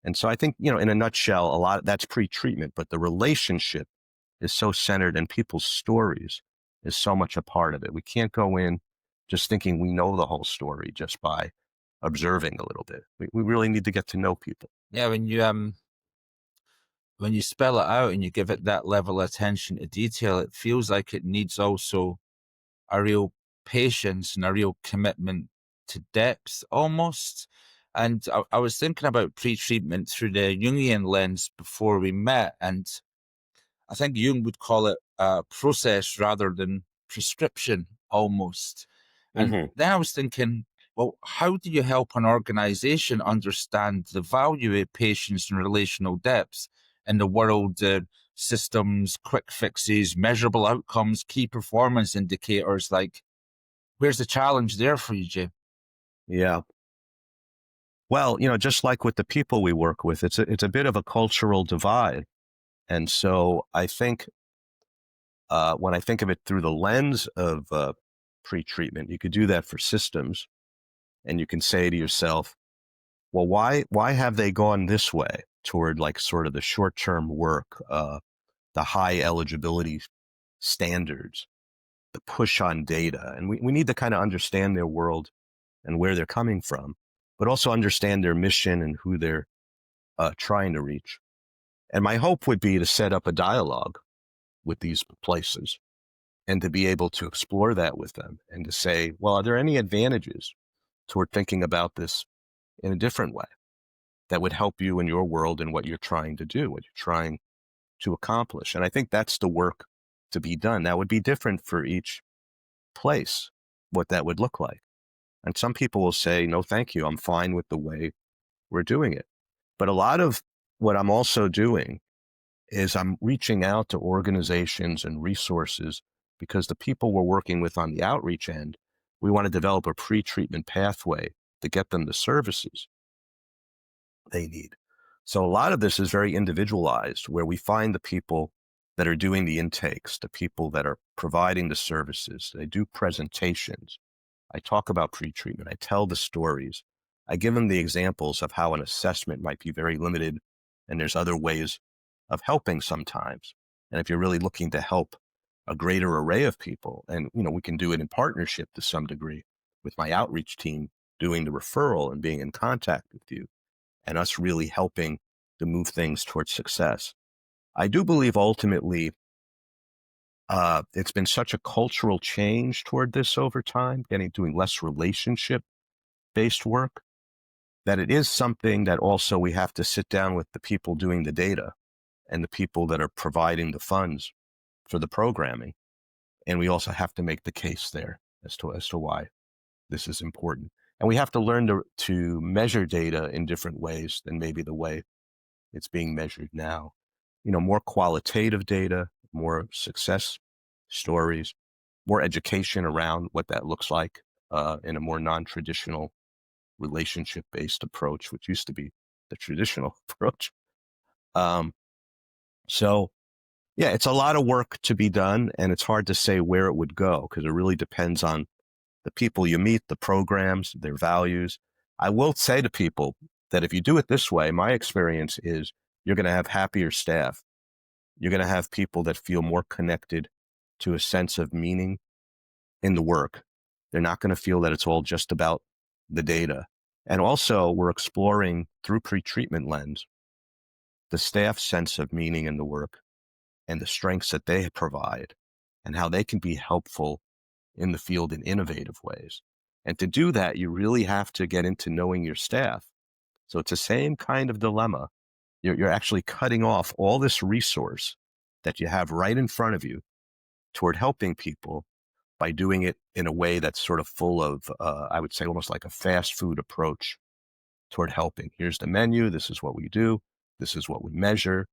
And so I think, in a nutshell, a lot of that's pre-treatment, but the relationship is so centered and people's stories is so much a part of it. We can't go in just thinking we know the whole story just by observing a little bit. We really need to get to know people. Yeah, when you spell it out and you give it that level of attention to detail, it feels like it needs also a real patience and a real commitment to depth almost. And I was thinking about pre-treatment through the Jungian lens before we met, and I think Jung would call it a process rather than prescription almost. And Mm-hmm. then I was thinking, well, how do you help an organization understand the value of patience and relational depth in the world of systems, quick fixes, measurable outcomes, key performance indicators? Like, where's the challenge there for you, Jay? Yeah. Well, just like with the people we work with, it's a bit of a cultural divide. And so I think when I think of it through the lens of pre-treatment, you could do that for systems, and you can say to yourself, well, why have they gone this way toward like sort of the short-term work, the high eligibility standards, the push on data? And we need to kind of understand their world and where they're coming from, but also understand their mission and who they're trying to reach. And my hope would be to set up a dialogue with these places and to be able to explore that with them and to say, well, are there any advantages toward thinking about this in a different way that would help you in your world and what you're trying to do, what you're trying to accomplish? And I think that's the work to be done. That would be different for each place, what that would look like. And some people will say, no, thank you. I'm fine with the way we're doing it. But a lot of what I'm also doing is I'm reaching out to organizations and resources because the people we're working with on the outreach end, we want to develop a pre-treatment pathway to get them the services they need. So a lot of this is very individualized, where we find the people that are doing the intakes, the people that are providing the services. They do presentations. I talk about pre-treatment. I tell the stories. I give them the examples of how an assessment might be very limited, and there's other ways of helping sometimes. And if you're really looking to help a greater array of people, and we can do it in partnership to some degree with my outreach team doing the referral and being in contact with you, and us really helping to move things towards success. I do believe ultimately it's been such a cultural change toward this over time, doing less relationship-based work, that it is something that also we have to sit down with the people doing the data and the people that are providing the funds for the programming. And we also have to make the case there as to why this is important. And we have to learn to measure data in different ways than maybe the way it's being measured now. More qualitative data, more success stories, more education around what that looks like in a more non-traditional relationship-based approach, which used to be the traditional approach. So yeah, it's a lot of work to be done, and it's hard to say where it would go because it really depends on the people you meet, the programs, their values. I will say to people that if you do it this way, my experience is you're going to have happier staff. You're going to have people that feel more connected to a sense of meaning in the work. They're not going to feel that it's all just about the data. And also, we're exploring through pre-treatment lens the staff's sense of meaning in the work and the strengths that they provide and how they can be helpful in the field in innovative ways. And to do that, you really have to get into knowing your staff. So it's the same kind of dilemma. You're actually cutting off all this resource that you have right in front of you toward helping people by doing it in a way that's sort of full of, I would say, almost like a fast food approach toward helping. Here's the menu. This is what we do. This is what we measure.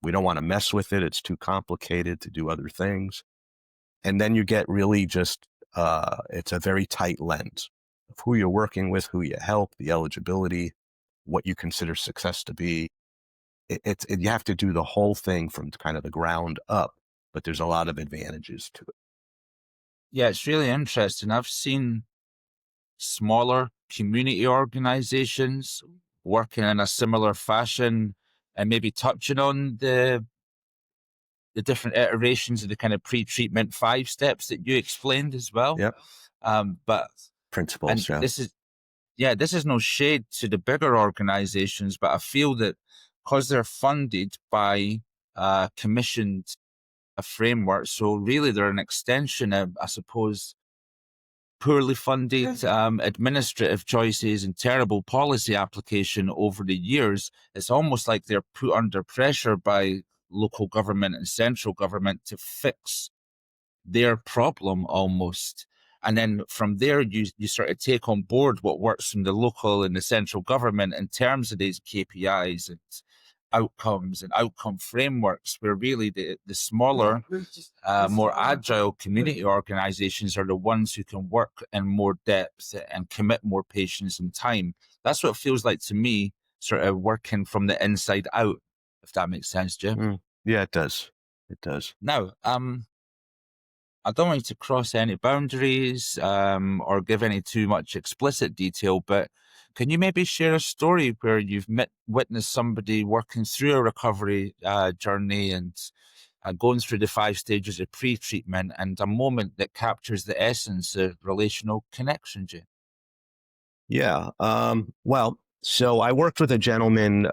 We don't want to mess with it. It's too complicated to do other things. And then you get really just, it's a very tight lens of who you're working with, who you help, the eligibility, what you consider success to be. You have to do the whole thing from kind of the ground up, but there's a lot of advantages to it. Yeah, it's really interesting. I've seen smaller community organizations working in a similar fashion and maybe touching on the different iterations of the kind of pre-treatment 5 steps that you explained as well. Yep. But Principles, yeah. This is no shade to the bigger organizations, but I feel that because they're funded by commissioned a framework, so really they're an extension of, I suppose, poorly funded administrative choices and terrible policy application over the years. It's almost like they're put under pressure by local government and central government to fix their problem almost. And then from there, you sort of take on board what works from the local and the central government in terms of these KPIs and outcomes and outcome frameworks, where really the smaller, more agile community organizations are the ones who can work in more depth and commit more patience and time. That's what it feels like to me, sort of working from the inside out, if that makes sense, Jim. Yeah, it does. It does. Now, I don't want you to cross any boundaries or give any too much explicit detail, but can you maybe share a story where you've witnessed somebody working through a recovery journey and going through the 5 stages of pre-treatment and a moment that captures the essence of relational connection, Jim? Yeah. Well, so I worked with a gentleman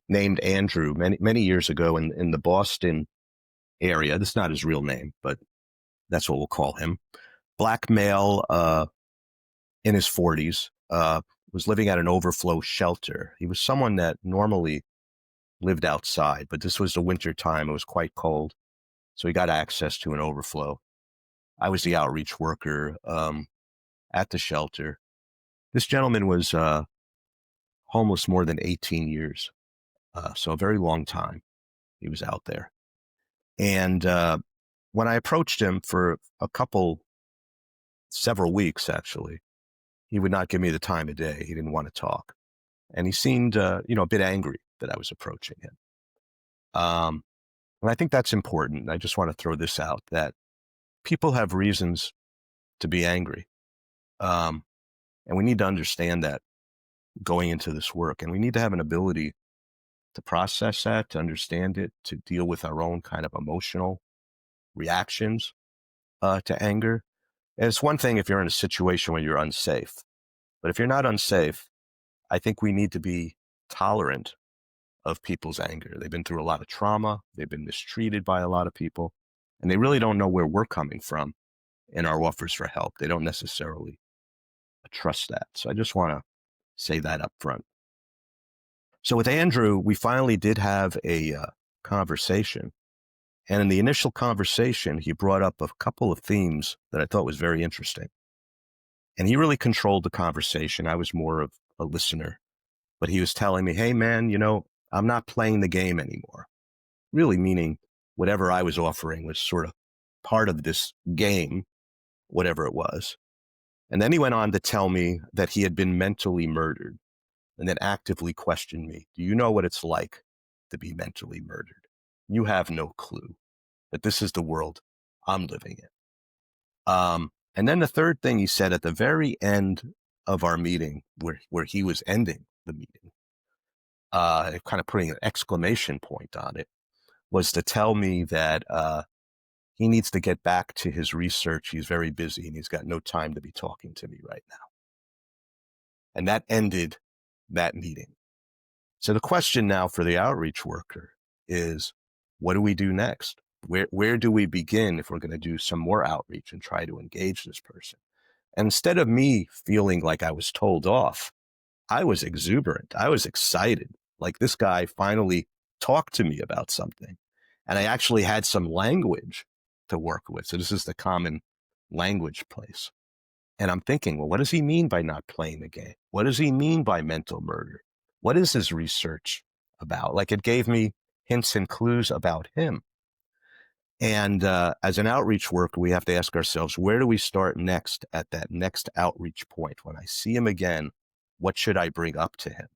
named Andrew many years ago in the Boston area. That's not his real name, but that's what we'll call him. Black male in his 40s, was living at an overflow shelter. He was someone that normally lived outside, but this was the winter time. It was quite cold. So he got access to an overflow. I was the outreach worker at the shelter. This gentleman was homeless more than 18 years. So a very long time he was out there. And when I approached him for several weeks, actually, he would not give me the time of day. He didn't want to talk. And he seemed, a bit angry that I was approaching him. And I think that's important. I just want to throw this out, that people have reasons to be angry. And we need to understand that going into this work. And we need to have an ability to process that, to understand it, to deal with our own kind of emotional reactions to anger. And it's one thing if you're in a situation where you're unsafe. But if you're not unsafe, I think we need to be tolerant of people's anger. They've been through a lot of trauma. They've been mistreated by a lot of people. And they really don't know where we're coming from in our offers for help. They don't necessarily trust that. So I just want to say that up front. So with Andrew, we finally did have a conversation. And in the initial conversation, he brought up a couple of themes that I thought was very interesting. And he really controlled the conversation. I was more of a listener. But he was telling me, hey, man, I'm not playing the game anymore. Really meaning whatever I was offering was sort of part of this game, whatever it was. And then he went on to tell me that he had been mentally murdered, and then actively questioned me. Do you know what it's like to be mentally murdered? You have no clue that this is the world I'm living in. And then the third thing he said at the very end of our meeting, where he was ending the meeting, kind of putting an exclamation point on it, was to tell me that he needs to get back to his research. He's very busy and he's got no time to be talking to me right now. And that ended that meeting. So the question now for the outreach worker is, what do we do next? Where do we begin if we're going to do some more outreach and try to engage this person? And instead of me feeling like I was told off, I was exuberant. I was excited. Like, this guy finally talked to me about something. And I actually had some language to work with. So this is the common language place. And I'm thinking, well, what does he mean by not playing the game? What does he mean by mental murder? What is his research about? Like, it gave me hints and clues about him. And as an outreach worker, we have to ask ourselves, where do we start next at that next outreach point? When I see him again, what should I bring up to him?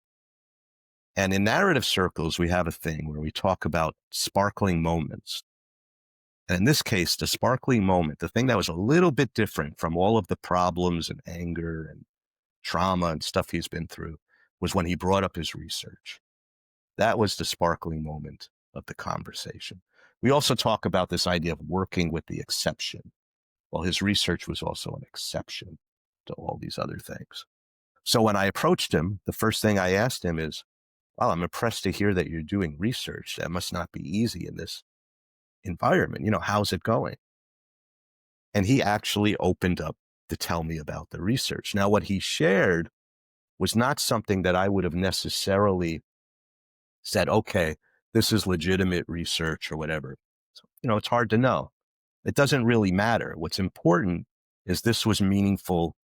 And in narrative circles, we have a thing where we talk about sparkling moments. And in this case, the sparkling moment, the thing that was a little bit different from all of the problems and anger and trauma and stuff he's been through, was when he brought up his research. That was the sparkling moment of the conversation. We also talk about this idea of working with the exception. Well, his research was also an exception to all these other things. So when I approached him, the first thing I asked him is, wow, I'm impressed to hear that you're doing research. That must not be easy in this environment. How's it going? And he actually opened up to tell me about the research. Now, what he shared was not something that I would have necessarily said, okay, this is legitimate research or whatever. So, it's hard to know. It doesn't really matter. What's important is this was meaningful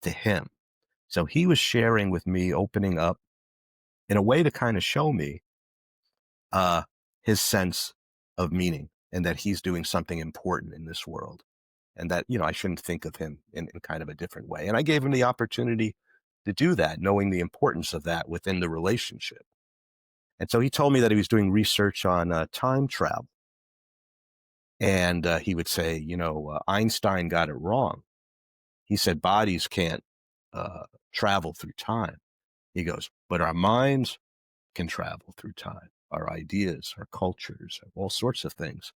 to him. So he was sharing with me, opening up in a way to kind of show me his sense of meaning, and that he's doing something important in this world, and that, I shouldn't think of him in kind of a different way. And I gave him the opportunity to do that, knowing the importance of that within the relationship. And so he told me that he was doing research on time travel. And he would say, Einstein got it wrong. He said bodies can't travel through time. He goes, but our minds can travel through time. Our ideas, our cultures, all sorts of things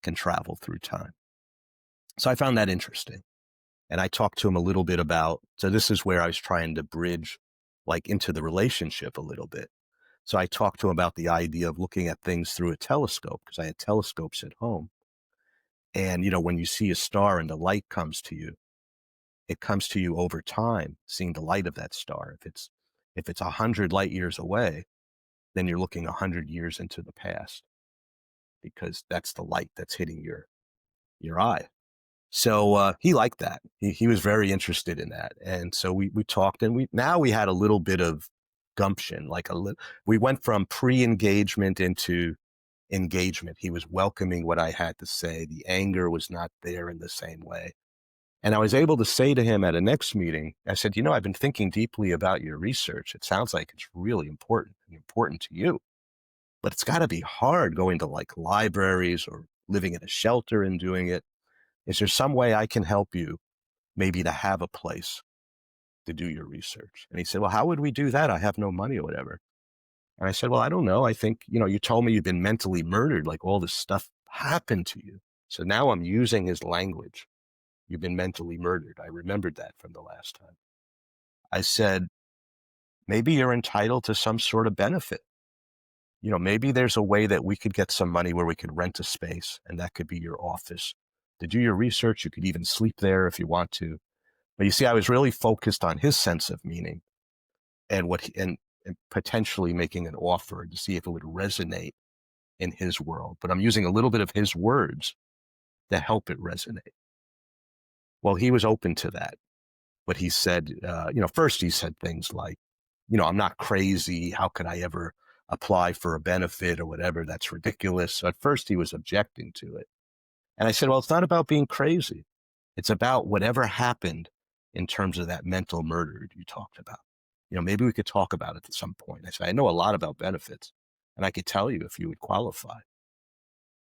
can travel through time. So I found that interesting. And I talked to him a little bit about, so this is where I was trying to bridge like into the relationship a little bit. So I talked to him about the idea of looking at things through a telescope, because I had telescopes at home. And, when you see a star and the light comes to you, it comes to you over time, seeing the light of that star. If it's 100 light years away, then you're looking 100 years into the past, because that's the light that's hitting your eye. So he liked that. He was very interested in that. And so we talked, and we had a little bit of gumption, we went from pre-engagement into engagement. He was welcoming what I had to say. The anger was not there in the same way. And I was able to say to him at a next meeting, I said, I've been thinking deeply about your research. It sounds like it's really important and important to you, but it's got to be hard going to like libraries or living in a shelter and doing it. Is there some way I can help you maybe to have a place to do your research? And he said, well, how would we do that? I have no money or whatever. And I said, well, I don't know. I think, you told me you've been mentally murdered, like all this stuff happened to you. So now I'm using his language. You've been mentally murdered. I remembered that from the last time. I said, maybe you're entitled to some sort of benefit. Maybe there's a way that we could get some money where we could rent a space and that could be your office. To do your research, you could even sleep there if you want to. But you see, I was really focused on his sense of meaning and and potentially making an offer to see if it would resonate in his world. But I'm using a little bit of his words to help it resonate. Well, he was open to that. But he said, first he said things like, I'm not crazy. How could I ever apply for a benefit or whatever? That's ridiculous. So at first he was objecting to it. And I said, well, it's not about being crazy. It's about whatever happened in terms of that mental murder you talked about. Maybe we could talk about it at some point. I said, I know a lot about benefits and I could tell you if you would qualify.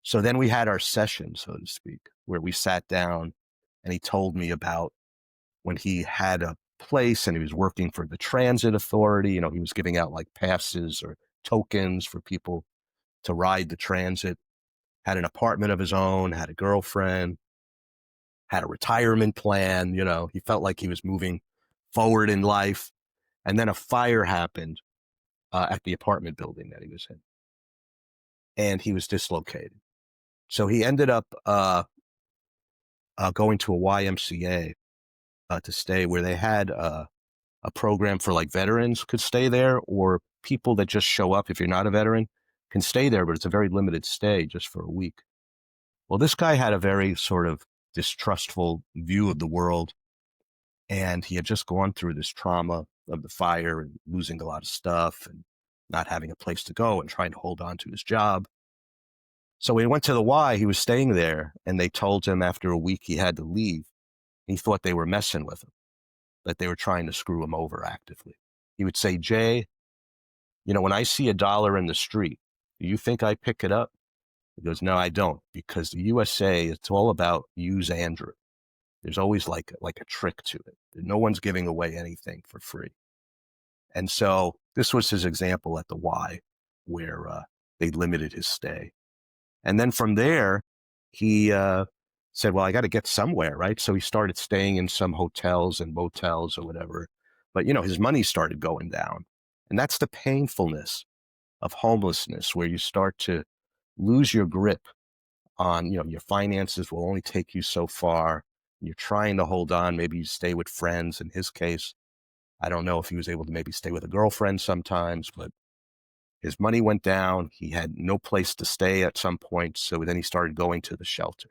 So then we had our session, so to speak, where we sat down and he told me about when he had a place and he was working for the transit authority. He was giving out like passes or tokens for people to ride the transit, had an apartment of his own, had a girlfriend, had a retirement plan. He felt like he was moving forward in life. And then a fire happened at the apartment building that he was in. And he was dislocated. So he ended up going to a YMCA to stay, where they had a program for like veterans could stay there, or people that just show up if you're not a veteran can stay there, but it's a very limited stay just for a week. Well, this guy had a very sort of distrustful view of the world, and he had just gone through this trauma of the fire and losing a lot of stuff and not having a place to go and trying to hold on to his job. So when he went to the Y, he was staying there, and they told him after a week he had to leave. He thought they were messing with him, that they were trying to screw him over actively. He would say, Jay, when I see $1 in the street, do you think I pick it up? He goes, no, I don't, because the USA, it's all about use Andrew. There's always like a trick to it. No one's giving away anything for free. And so this was his example at the Y, where they limited his stay. And then from there, he said, well, I got to get somewhere, right? So he started staying in some hotels and motels or whatever. But, his money started going down. And that's the painfulness of homelessness, where you start to lose your grip on, your finances will only take you so far. You're trying to hold on. Maybe you stay with friends. In his case, I don't know if he was able to maybe stay with a girlfriend sometimes, but his money went down. He had no place to stay at some point. So then he started going to the shelter.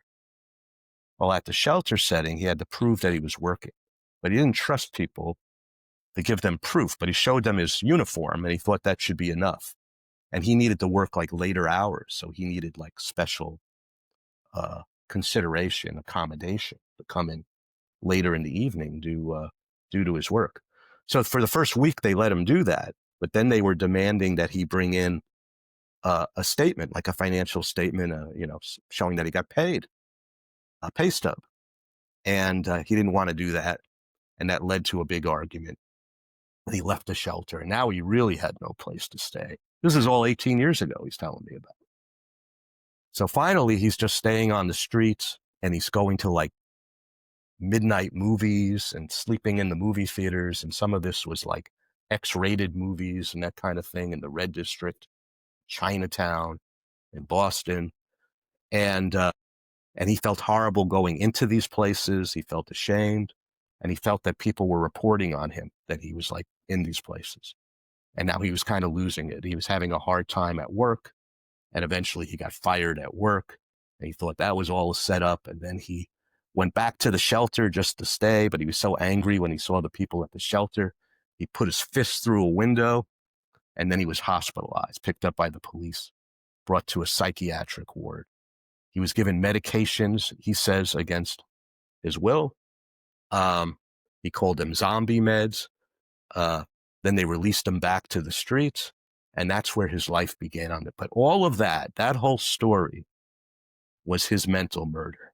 Well, at the shelter setting, he had to prove that he was working, but he didn't trust people to give them proof, but he showed them his uniform and he thought that should be enough. And he needed to work like later hours. So he needed like special consideration, accommodation to come in later in the evening due to his work. So for the first week, they let him do that. But then they were demanding that he bring in a statement, like a financial statement, showing that he got paid, a pay stub. And he didn't want to do that. And that led to a big argument. And he left the shelter. And now he really had no place to stay. This is all 18 years ago, he's telling me about. So finally, he's just staying on the streets, and he's going to like midnight movies and sleeping in the movie theaters. And some of this was like X-rated movies and that kind of thing in the Red District, Chinatown, in Boston. And he felt horrible going into these places. He felt ashamed, and he felt that people were reporting on him, that he was like in these places. And now he was kind of losing it. He was having a hard time at work, and eventually he got fired at work, and he thought that was all a setup. And then he went back to the shelter just to stay, but he was so angry when he saw the people at the shelter. He put his fist through a window And then he was hospitalized, picked up by the police, brought to a psychiatric ward. He was given medications, he says, against his will. Um, he called them zombie meds. Uh, then they released him back to the streets. And that's where his life began on it. But all of that whole story was his mental murder.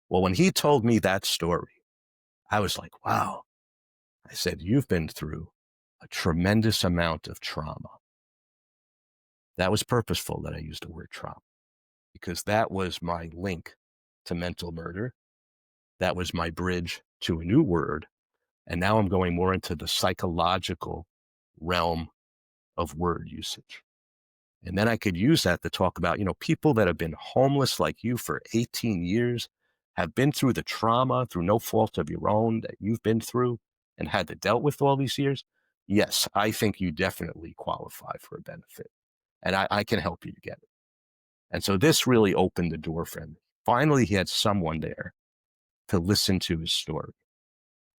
Well, when he told me that story, I was like, wow. I said, you've been through a tremendous amount of trauma. That was purposeful that I used the word trauma, because that was my link to mental murder. That was my bridge to a new word. And now I'm going more into the psychological realm of word usage. And then I could use that to talk about, people that have been homeless like you for 18 years, have been through the trauma through no fault of your own that you've been through and had to dealt with all these years. Yes, I think you definitely qualify for a benefit, and I can help you to get it. And so this really opened the door for him. Finally, he had someone there to listen to his story.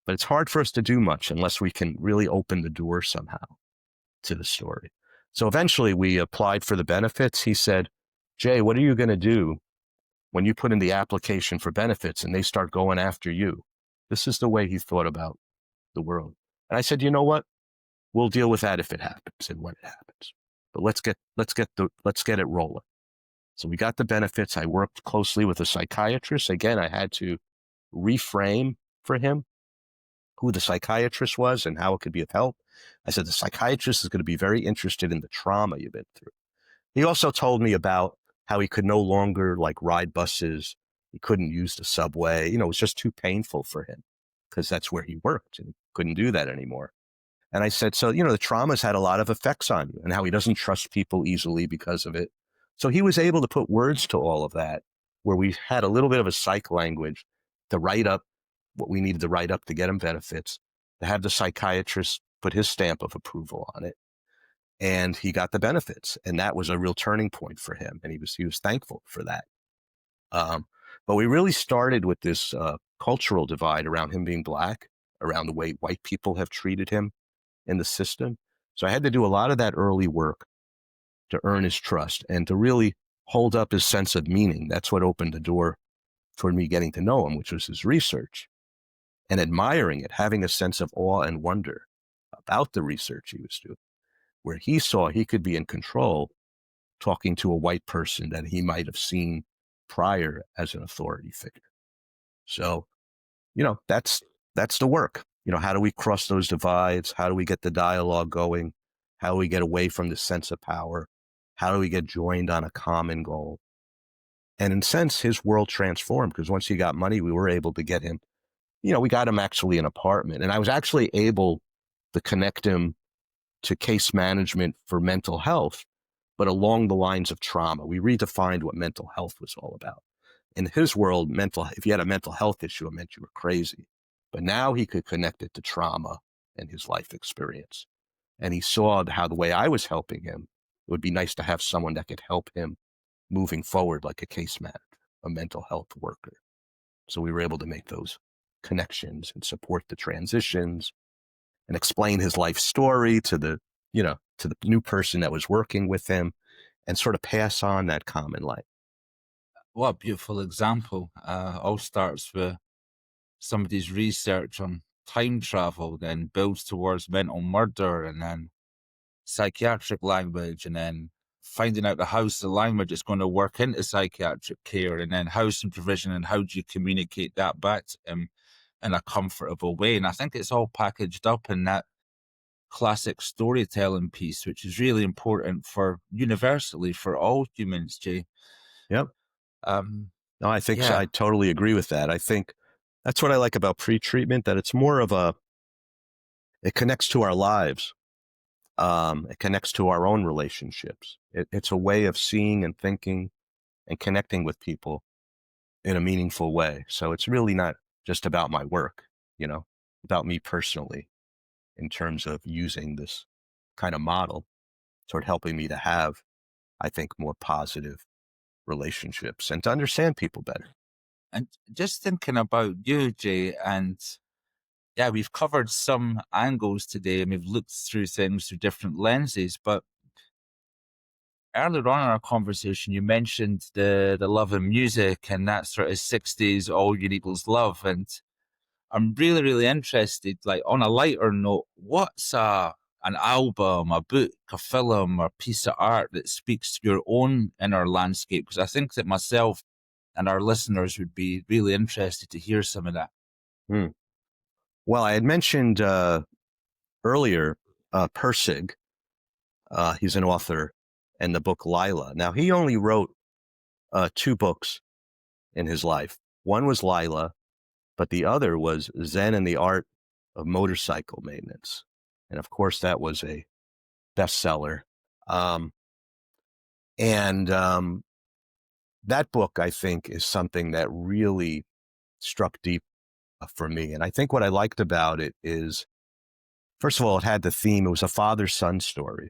But it's hard for us to do much unless we can really open the door somehow to the story. So eventually we applied for the benefits. He said, Jay, what are you going to do when you put in the application for benefits and they start going after you? This is the way he thought about the world. And I said, you know what? We'll deal with that if it happens and when it happens. But let's get it rolling. So we got the benefits. I worked closely with a psychiatrist. Again, I had to reframe for him who the psychiatrist was and how it could be of help. I said, the psychiatrist is going to be very interested in the trauma you've been through. He also told me about how he could no longer ride buses. He couldn't use the subway. It was just too painful for him because that's where he worked and he couldn't do that anymore. And I said, so, the trauma's had a lot of effects on you and how he doesn't trust people easily because of it. So he was able to put words to all of that, where we had a little bit of a psych language to write up what we needed to write up to get him benefits, to have the psychiatrist put his stamp of approval on it. And he got the benefits. And that was a real turning point for him. And he was thankful for that. But we really started with this cultural divide around him being Black, around the way white people have treated him in the system. So I had to do a lot of that early work to earn his trust and to really hold up his sense of meaning. That's what opened the door for me getting to know him, which was his research and admiring it, having a sense of awe and wonder about the research he was doing, where he saw he could be in control talking to a white person that he might have seen prior as an authority figure. So, that's the work. How do we cross those divides? How do we get the dialogue going? How do we get away from the sense of power? How do we get joined on a common goal? And in a sense, his world transformed because once he got money, we were able to get him, we got him actually an apartment. And I was actually able to connect him to case management for mental health, but along the lines of trauma. We redefined what mental health was all about. In his world, if you had a mental health issue, it meant you were crazy. But now he could connect it to trauma and his life experience. And he saw how the way I was helping him, it would be nice to have someone that could help him moving forward, like a case manager, a mental health worker. So we were able to make those connections and support the transitions and explain his life story to the new person that was working with him and sort of pass on that common light. What a beautiful example. All starts with somebody's research on time travel, then builds towards mental murder, and then psychiatric language, and then finding out how the language is going to work into psychiatric care, and then housing provision, and how do you communicate that back to him in a comfortable way. And I think it's all packaged up in that classic storytelling piece, which is really important for universally for all humans, Jay. Yep. No, I think so. Yeah. I totally agree with that. I think that's what I like about pre-treatment, that it's more of it connects to our lives. It connects to our own relationships. It's a way of seeing and thinking and connecting with people in a meaningful way. So it's really not just about my work, about me personally, in terms of using this kind of model toward helping me to have, I think, more positive relationships and to understand people better. And just thinking about you, Jay, and Yeah, we've covered some angles today and we've looked through things through different lenses. But earlier on in our conversation, you mentioned the love of music and that sort of 60s all you need was love. And I'm really, really interested, like on a lighter note, what's an album, a book, a film, or piece of art that speaks to your own inner landscape? Because I think that myself and our listeners would be really interested to hear some of that. Hmm. Well, I had mentioned earlier Persig. He's an author, and the book Lila. Now, he only wrote two books in his life. One was Lila, but the other was Zen and the Art of Motorcycle Maintenance. And of course, that was a bestseller. Um, and that book, I think, is something that really struck deep for me. And I think what I liked about it is, first of all, it had the theme, it was a father-son story.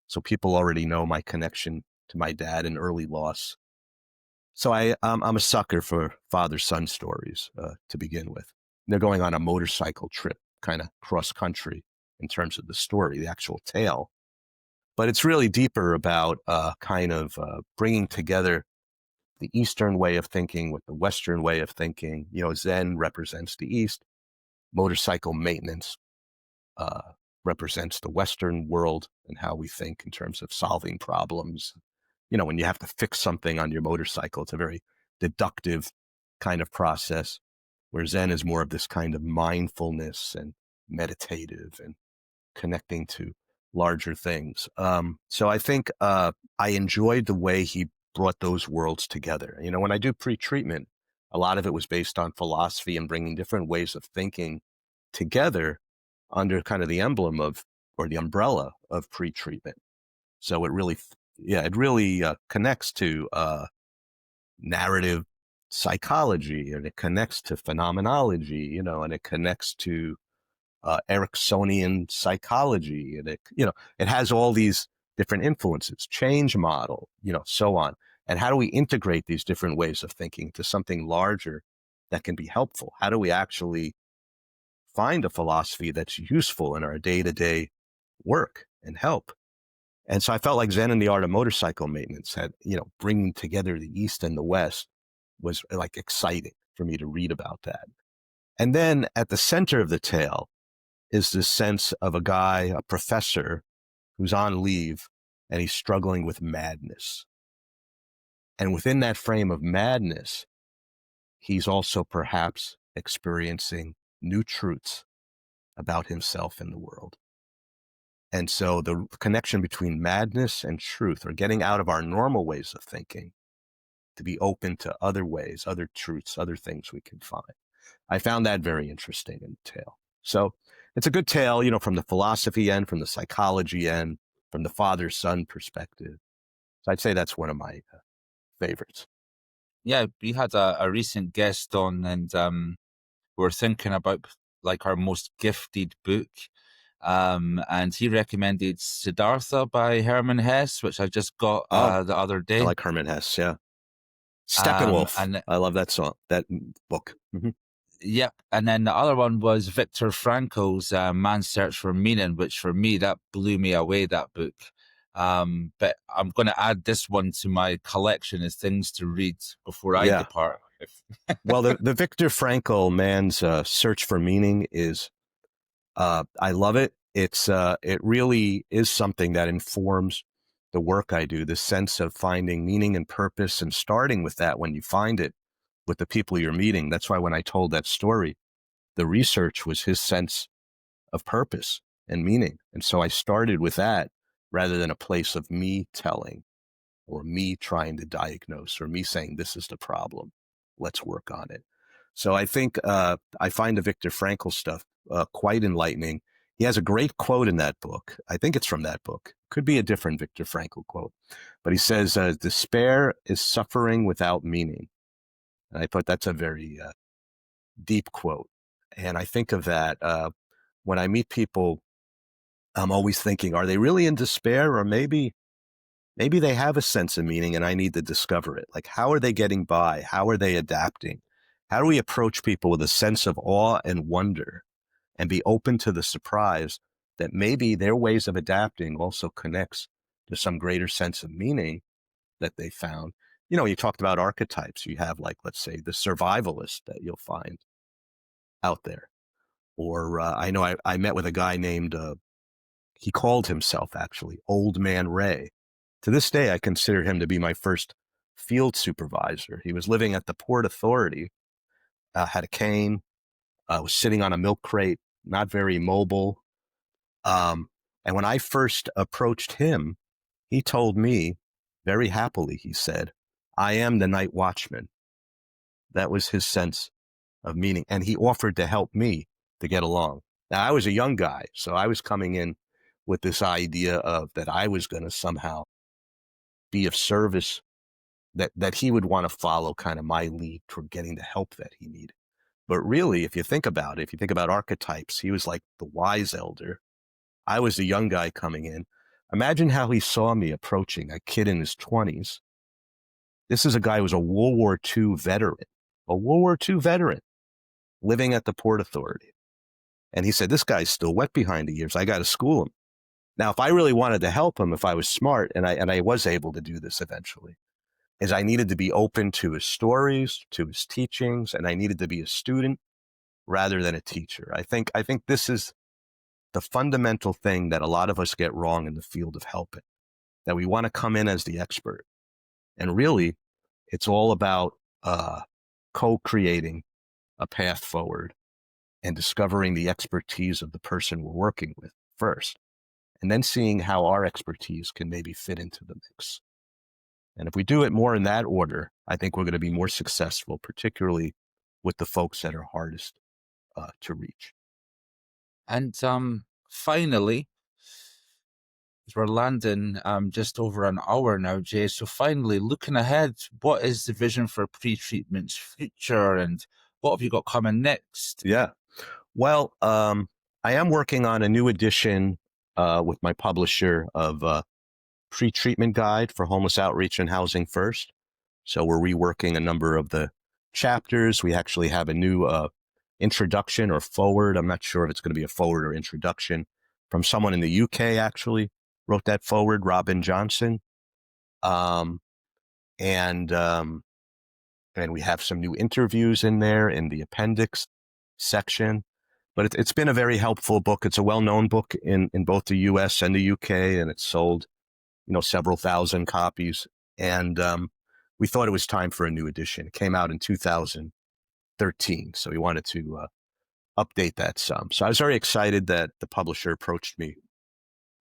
So people already know my connection to my dad and early loss. So I'm a sucker for father-son stories to begin with. They're going on a motorcycle trip, kind of cross country in terms of the story, the actual tale. But it's really deeper about bringing together the Eastern way of thinking with the Western way of thinking. You know, Zen represents the East, motorcycle maintenance uh, represents the Western world and how we think in terms of solving problems. You know, when you have to fix something on your motorcycle, it's a very deductive kind of process, where Zen is more of this kind of mindfulness and meditative and connecting to larger things. So I think I enjoyed the way he brought those worlds together. You know, when I do pre-treatment, a lot of it was based on philosophy and bringing different ways of thinking together under kind of the emblem of, or the umbrella of pre-treatment. So it really connects to narrative psychology, and it connects to phenomenology, you know, and it connects to Ericksonian psychology, and it has all these different influences, change model, you know, so on. And how do we integrate these different ways of thinking to something larger that can be helpful? How do we actually find a philosophy that's useful in our day-to-day work and help? And so I felt like Zen and the Art of Motorcycle Maintenance had, you know, bringing together the East and the West was like exciting for me to read about that. And then at the center of the tale is this sense of a guy, a professor, who's on leave and he's struggling with madness. And within that frame of madness, he's also perhaps experiencing new truths about himself and the world. And so the connection between madness and truth, or getting out of our normal ways of thinking to be open to other ways, other truths, other things we can find. I found that very interesting in the tale. So it's a good tale, you know, from the philosophy end, from the psychology end, from the father-son perspective. So I'd say that's one of my favorites. Yeah, we had a recent guest on, and we were thinking about like our most gifted book. And he recommended Siddhartha by Hermann Hesse, which I just got Oh, the other I day. like Hermann Hesse, yeah. Steppenwolf. And I love that song, that book. Mm-hmm. yep, and then the other one was Viktor Frankl's Man's Search for Meaning, which for me that blew me away. That book. But I'm going to add this one to my collection as things to read before I Yeah. depart. Well, the Viktor Frankl Man's Search for Meaning is, I love it. It really is something that informs the work I do, the sense of finding meaning and purpose and starting with that when you find it with the people you're meeting. That's why when I told that story, the research was his sense of purpose and meaning. And so I started with that rather than a place of me telling or me trying to diagnose or me saying, this is the problem, let's work on it. So I think I find the Viktor Frankl stuff quite enlightening. He has a great quote in that book. I think it's from that book. Could be a different Viktor Frankl quote. But he says, despair is suffering without meaning. And I thought that's a very deep quote. And I think of that when I meet people, I'm always thinking, are they really in despair? Or maybe they have a sense of meaning and I need to discover it. Like, how are they getting by? How are they adapting? How do we approach people with a sense of awe and wonder and be open to the surprise that maybe their ways of adapting also connects to some greater sense of meaning that they found. You talked about archetypes. You have, like, let's say, the survivalist that you'll find out there. Or I know I met with a guy named, he called himself actually Old Man Ray. To this day, I consider him to be my first field supervisor. He was living at the Port Authority, had a cane, was sitting on a milk crate, not very mobile. And when I first approached him, he told me very happily, he said, "I am the night watchman." That was his sense of meaning. And he offered to help me to get along. Now, I was a young guy, so I was coming in with this idea of that I was going to somehow be of service, that he would want to follow kind of my lead toward getting the help that he needed. But really, if you think about it, if you think about archetypes, he was like the wise elder. I was the young guy coming in. Imagine how he saw me approaching a kid in his 20s. This is a guy who was a World War II veteran, a World War II veteran living at the Port Authority. And he said, "This guy's still wet behind the ears. I got to school him." Now, if I really wanted to help him, if I was smart, and I was able to do this eventually, is I needed to be open to his stories, to his teachings, and I needed to be a student rather than a teacher. I think this is the fundamental thing that a lot of us get wrong in the field of helping, that we want to come in as the expert. And really, it's all about co-creating a path forward and discovering the expertise of the person we're working with first, and then seeing how our expertise can maybe fit into the mix. And if we do it more in that order, I think we're going to be more successful, particularly with the folks that are hardest to reach. And finally, we're landing just over an hour now, Jay. So finally, looking ahead, what is the vision for pre-treatment's future, and what have you got coming next? Yeah. Well, I am working on a new edition with my publisher of pre-treatment guide for homeless outreach and housing first. So we're reworking a number of the chapters. We actually have a new introduction or forward. I'm not sure if it's going to be a forward or introduction from someone in the UK, actually wrote that forward, Robin Johnson. Um, and we have some new interviews in there in the appendix section. But it's been a very helpful book. It's a well-known book in both the US and the UK, and it's sold, several thousand copies. And we thought it was time for a new edition. It came out in 2013, so we wanted to update that some. So I was very excited that the publisher approached me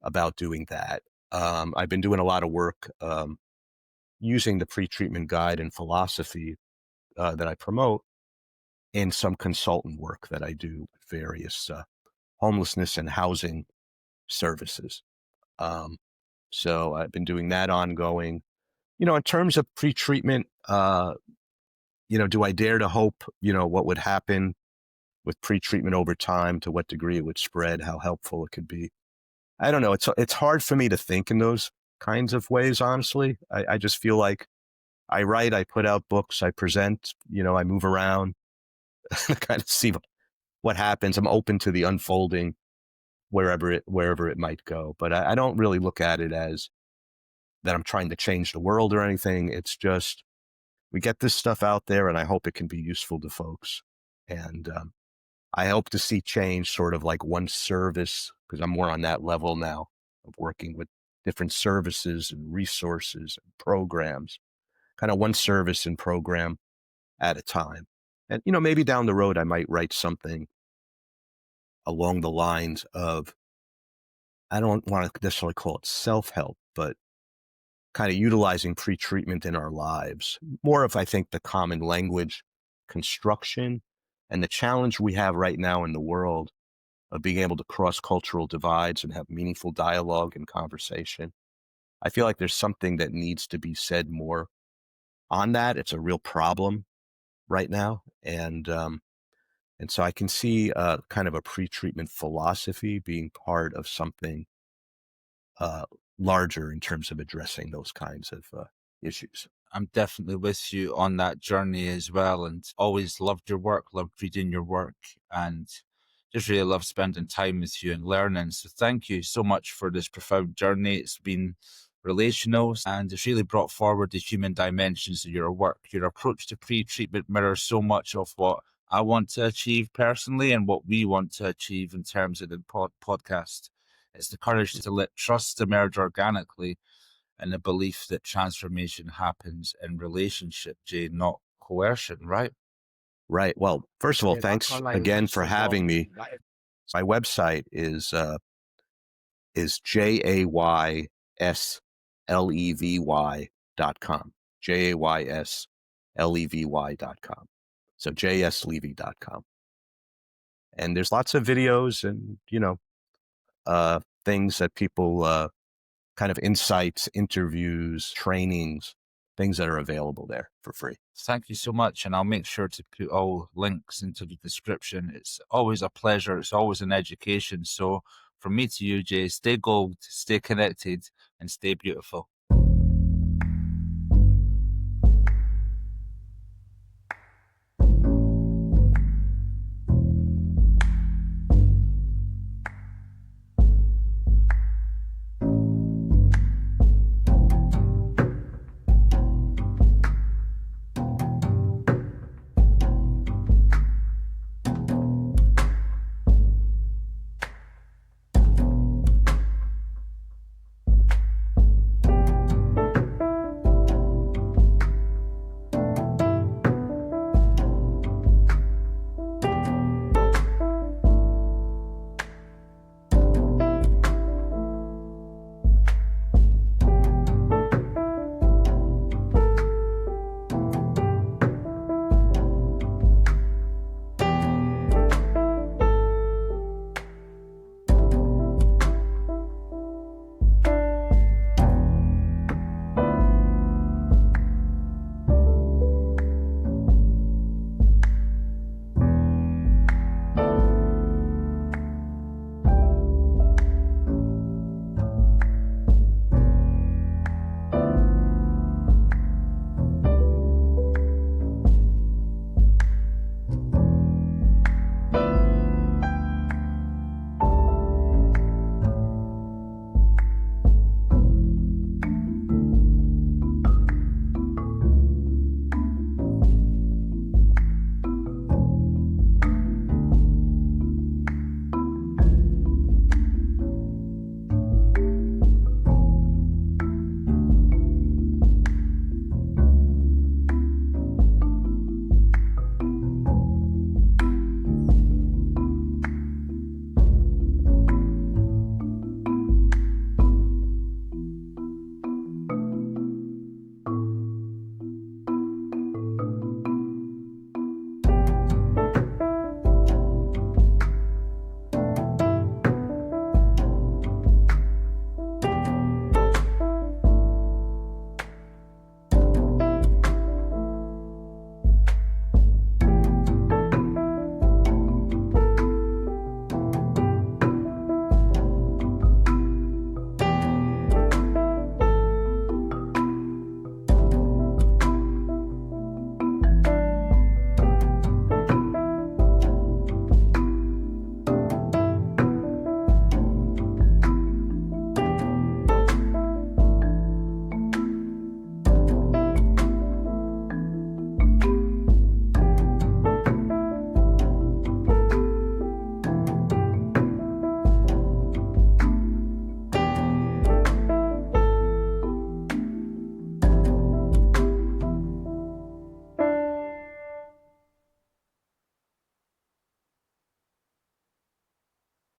about doing that. I've been doing a lot of work using the pre-treatment guide and philosophy that I promote in some consultant work that I do with various homelessness and housing services. So I've been doing that ongoing. In terms of pre-treatment, do I dare to hope, what would happen with pre-treatment over time, to what degree it would spread, how helpful it could be? I don't know. It's hard for me to think in those kinds of ways, honestly. I just feel like I write, I put out books, I present, I move around, kind of see what happens. I'm open to the unfolding wherever it might go. But I don't really look at it as that I'm trying to change the world or anything. It's just, we get this stuff out there, and I hope it can be useful to folks. And I hope to see change, sort of like one service, because I'm more on that level now of working with different services and resources and programs, kind of one service and program at a time. And, maybe down the road, I might write something along the lines of, I don't want to necessarily call it self-help, but kind of utilizing pre-treatment in our lives. More of, I think, the common language construction and the challenge we have right now in the world of being able to cross cultural divides and have meaningful dialogue and conversation. I feel like there's something that needs to be said more on that. It's a real problem right now. And so I can see kind of a pre-treatment philosophy being part of something larger in terms of addressing those kinds of issues. I'm definitely with you on that journey as well, and always loved your work, loved reading your work. And Just really love spending time with you and learning. So thank you so much for this profound journey. It's been relational and it's really brought forward the human dimensions of your work. Your approach to pre-treatment mirrors so much of what I want to achieve personally and what we want to achieve in terms of the podcast. It's the courage to let trust emerge organically and the belief that transformation happens in relationship, Jay, not coercion, right? Right. Well, first of all, thanks again for having me. My website is JAYSLEVY.com. JAYSLEVY.com. So JSLevy.com. And there's lots of videos and, things that people, kind of insights, interviews, trainings, things that are available there for free. Thank you so much. And I'll make sure to put all links into the description. It's always a pleasure. It's always an education. So from me to you, Jay, stay gold, stay connected, and stay beautiful.